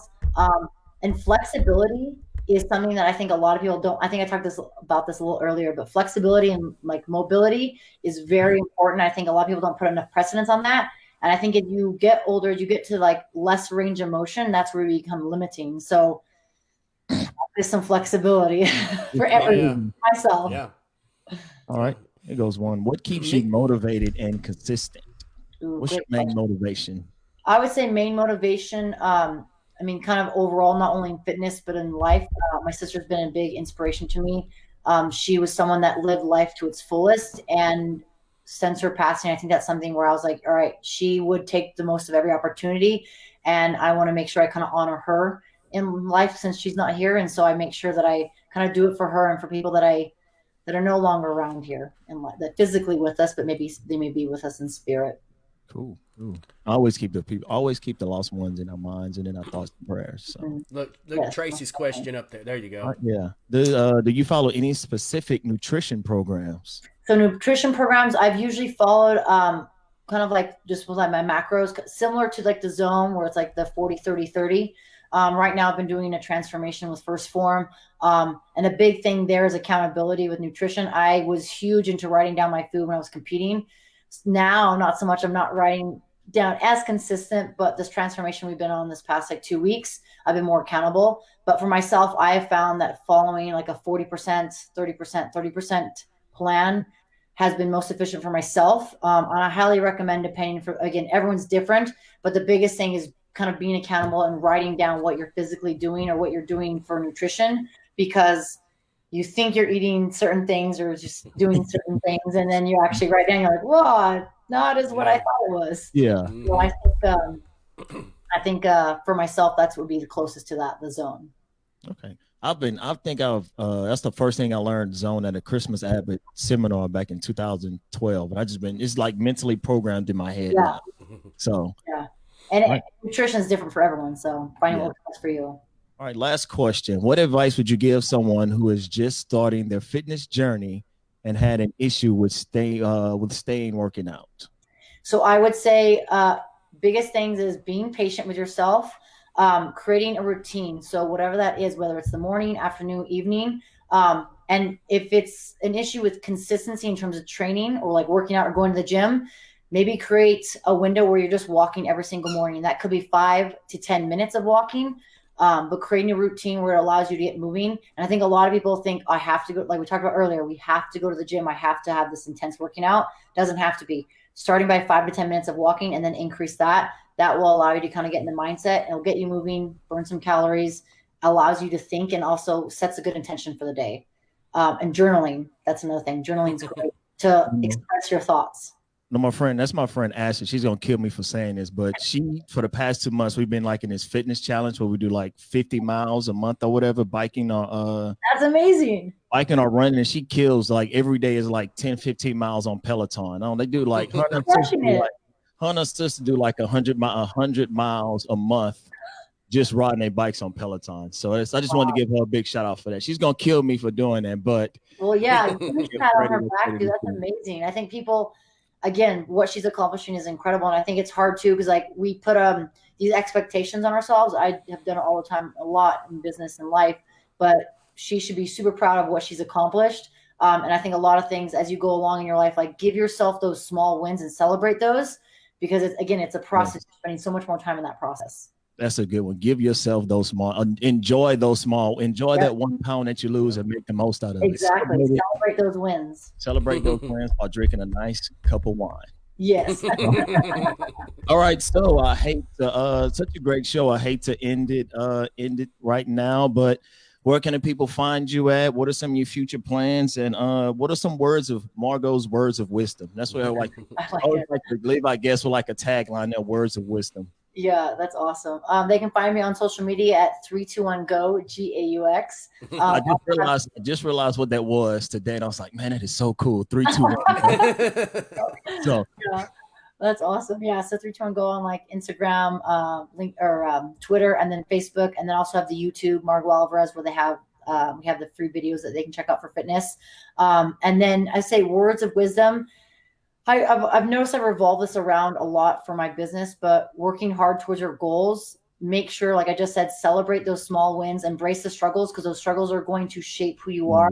And flexibility is something that I think a lot of people don't. I think I talked about this a little earlier, but flexibility and like mobility is very important. I think a lot of people don't put enough precedence on that. And I think if you get older, you get to like less range of motion. That's where you become limiting. So there's some flexibility for everyone. Myself. Yeah. All right. Here goes one. What keeps you motivated and consistent? What's your main motivation? I would say main motivation. I mean, kind of overall, not only in fitness, but in life. My sister's been a big inspiration to me. She was someone that lived life to its fullest. And since her passing, I think that's something where I was like, all right, she would take the most of every opportunity. And I want to make sure I kind of honor her in life since she's not here. And so I make sure that I kind of do it for her and for people that are no longer around here and that physically with us, but maybe they may be with us in spirit. Cool. I always keep the lost ones in our minds and in our thoughts and prayers. So look, Tracy's question up there. There you go. Yeah. Do you follow any specific nutrition programs? So nutrition programs, I've usually followed kind of like just with like my macros, similar to like the zone where it's like the 40-30-30. Right now I've been doing a transformation with First Form. And a big thing there is accountability with nutrition. I was huge into writing down my food when I was competing. Now, not so much. I'm not writing down as consistent, but this transformation we've been on this past like 2 weeks, I've been more accountable. But for myself, I have found that following like a 40%, 30%, 30% plan has been most efficient for myself. And I highly recommend, depending for, again, everyone's different, but the biggest thing is kind of being accountable and writing down what you're physically doing or what you're doing for nutrition, because you think you're eating certain things or just doing certain things, and then you actually write down, you're like, whoa, not as what I thought it was. Yeah. So I think for myself, that's what would be the closest to that, the zone. Okay. That's the first thing I learned zone at a Christmas Abbott seminar back in 2012. And it's like mentally programmed in my head now. So. Yeah. And nutrition is different for everyone. So finding what works for you. All right, last question. What advice would you give someone who is just starting their fitness journey and had an issue with staying working out? So I would say biggest things is being patient with yourself, creating a routine. So whatever that is, whether it's the morning, afternoon, evening, and if it's an issue with consistency in terms of training or like working out or going to the gym, maybe create a window where you're just walking every single morning. That could be 5 to 10 minutes of walking. But creating a routine where it allows you to get moving. And I think a lot of people think I have to go, like we talked about earlier, we have to go to the gym. I have to have this intense working out. Doesn't have to be. Starting by 5 to 10 minutes of walking and then increase that. That will allow you to kind of get in the mindset. It'll get you moving, burn some calories, allows you to think, and also sets a good intention for the day. And journaling, that's another thing. Journaling is great to express your thoughts. No, that's my friend Ashley. She's gonna kill me for saying this, but she, for the past 2 months, we've been like in this fitness challenge where we do like 50 miles a month or whatever, biking or That's amazing. Biking or running, and she kills like every day is like 10, 15 miles on Peloton. They do like her and her sister do like 100 miles a month just riding their bikes on Peloton. So I just wanted to give her a big shout out for that. She's gonna kill me for doing that, but well, yeah, pat on her back, dude. That's amazing. I think people, again, what she's accomplishing is incredible, and I think it's hard too because like we put these expectations on ourselves. I have done it all the time, a lot in business and life, but she should be super proud of what she's accomplished. And I think a lot of things as you go along in your life, like give yourself those small wins and celebrate those because it's a process. You're spending so much more time in that process. That's a good one. Give yourself those small, enjoy that 1 pound that you lose and make the most out of it. Exactly. Celebrate those wins. Celebrate those wins while drinking a nice cup of wine. Yes. All right. So I hate to, such a great show. I hate to end it right now, but where can the people find you at? What are some of your future plans? And what are some Margaux's words of wisdom? That's what I like to leave, I guess, with like a tagline there, words of wisdom. Yeah, that's awesome. They can find me on social media at 321GO, GAUX. I just realized what that was today. And I was like, man, that is so cool. 321. So yeah, that's awesome. Yeah. So 321GO on like Instagram, link or Twitter, and then Facebook, and then also have the YouTube Margaux Alvarez where they have we have the free videos that they can check out for fitness. And then I say words of wisdom. I've noticed I've revolved this around a lot for my business, but working hard towards your goals, make sure, like I just said, celebrate those small wins, embrace the struggles because those struggles are going to shape who you are.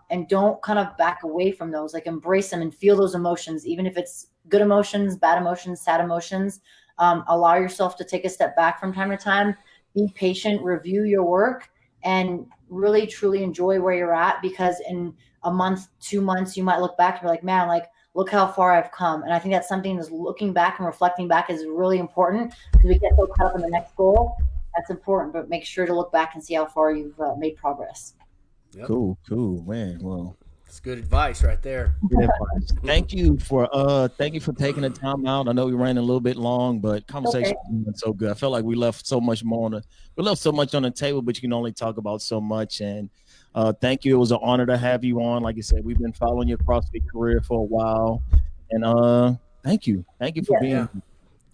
And don't kind of back away from those, like embrace them and feel those emotions, even if it's good emotions, bad emotions, sad emotions. Allow yourself to take a step back from time to time, be patient, review your work, and really, truly enjoy where you're at because in a month, 2 months, you might look back and be like, man, like, look how far I've come. And I think that's something that's looking back and reflecting back is really important because we get so caught up in the next goal. That's important, but make sure to look back and see how far you've made progress. Yep. Cool, man. Well, it's good advice right there. Good advice. Thank you for taking the time out. I know we ran a little bit long, but conversation went so good. I felt like we left so much on the table, but you can only talk about so much. And thank you. It was an honor to have you on. Like I said, we've been following your CrossFit career for a while. And thank you. Thank you for being here.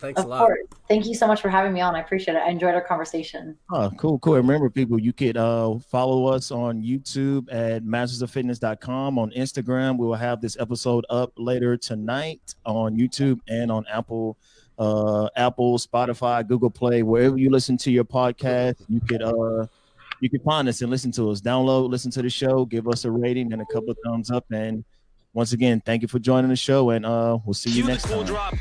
Thanks a lot. Thank you so much for having me on. I appreciate it. I enjoyed our conversation. Oh, cool. Remember, people, you could follow us on YouTube at mastersoffitness.com. On Instagram, we will have this episode up later tonight on YouTube and on Apple, Spotify, Google Play, wherever you listen to your podcast. You could find us and listen to us. Download, listen to the show, give us a rating and a couple of thumbs up. And once again, thank you for joining the show, and we'll see you next time. Drop.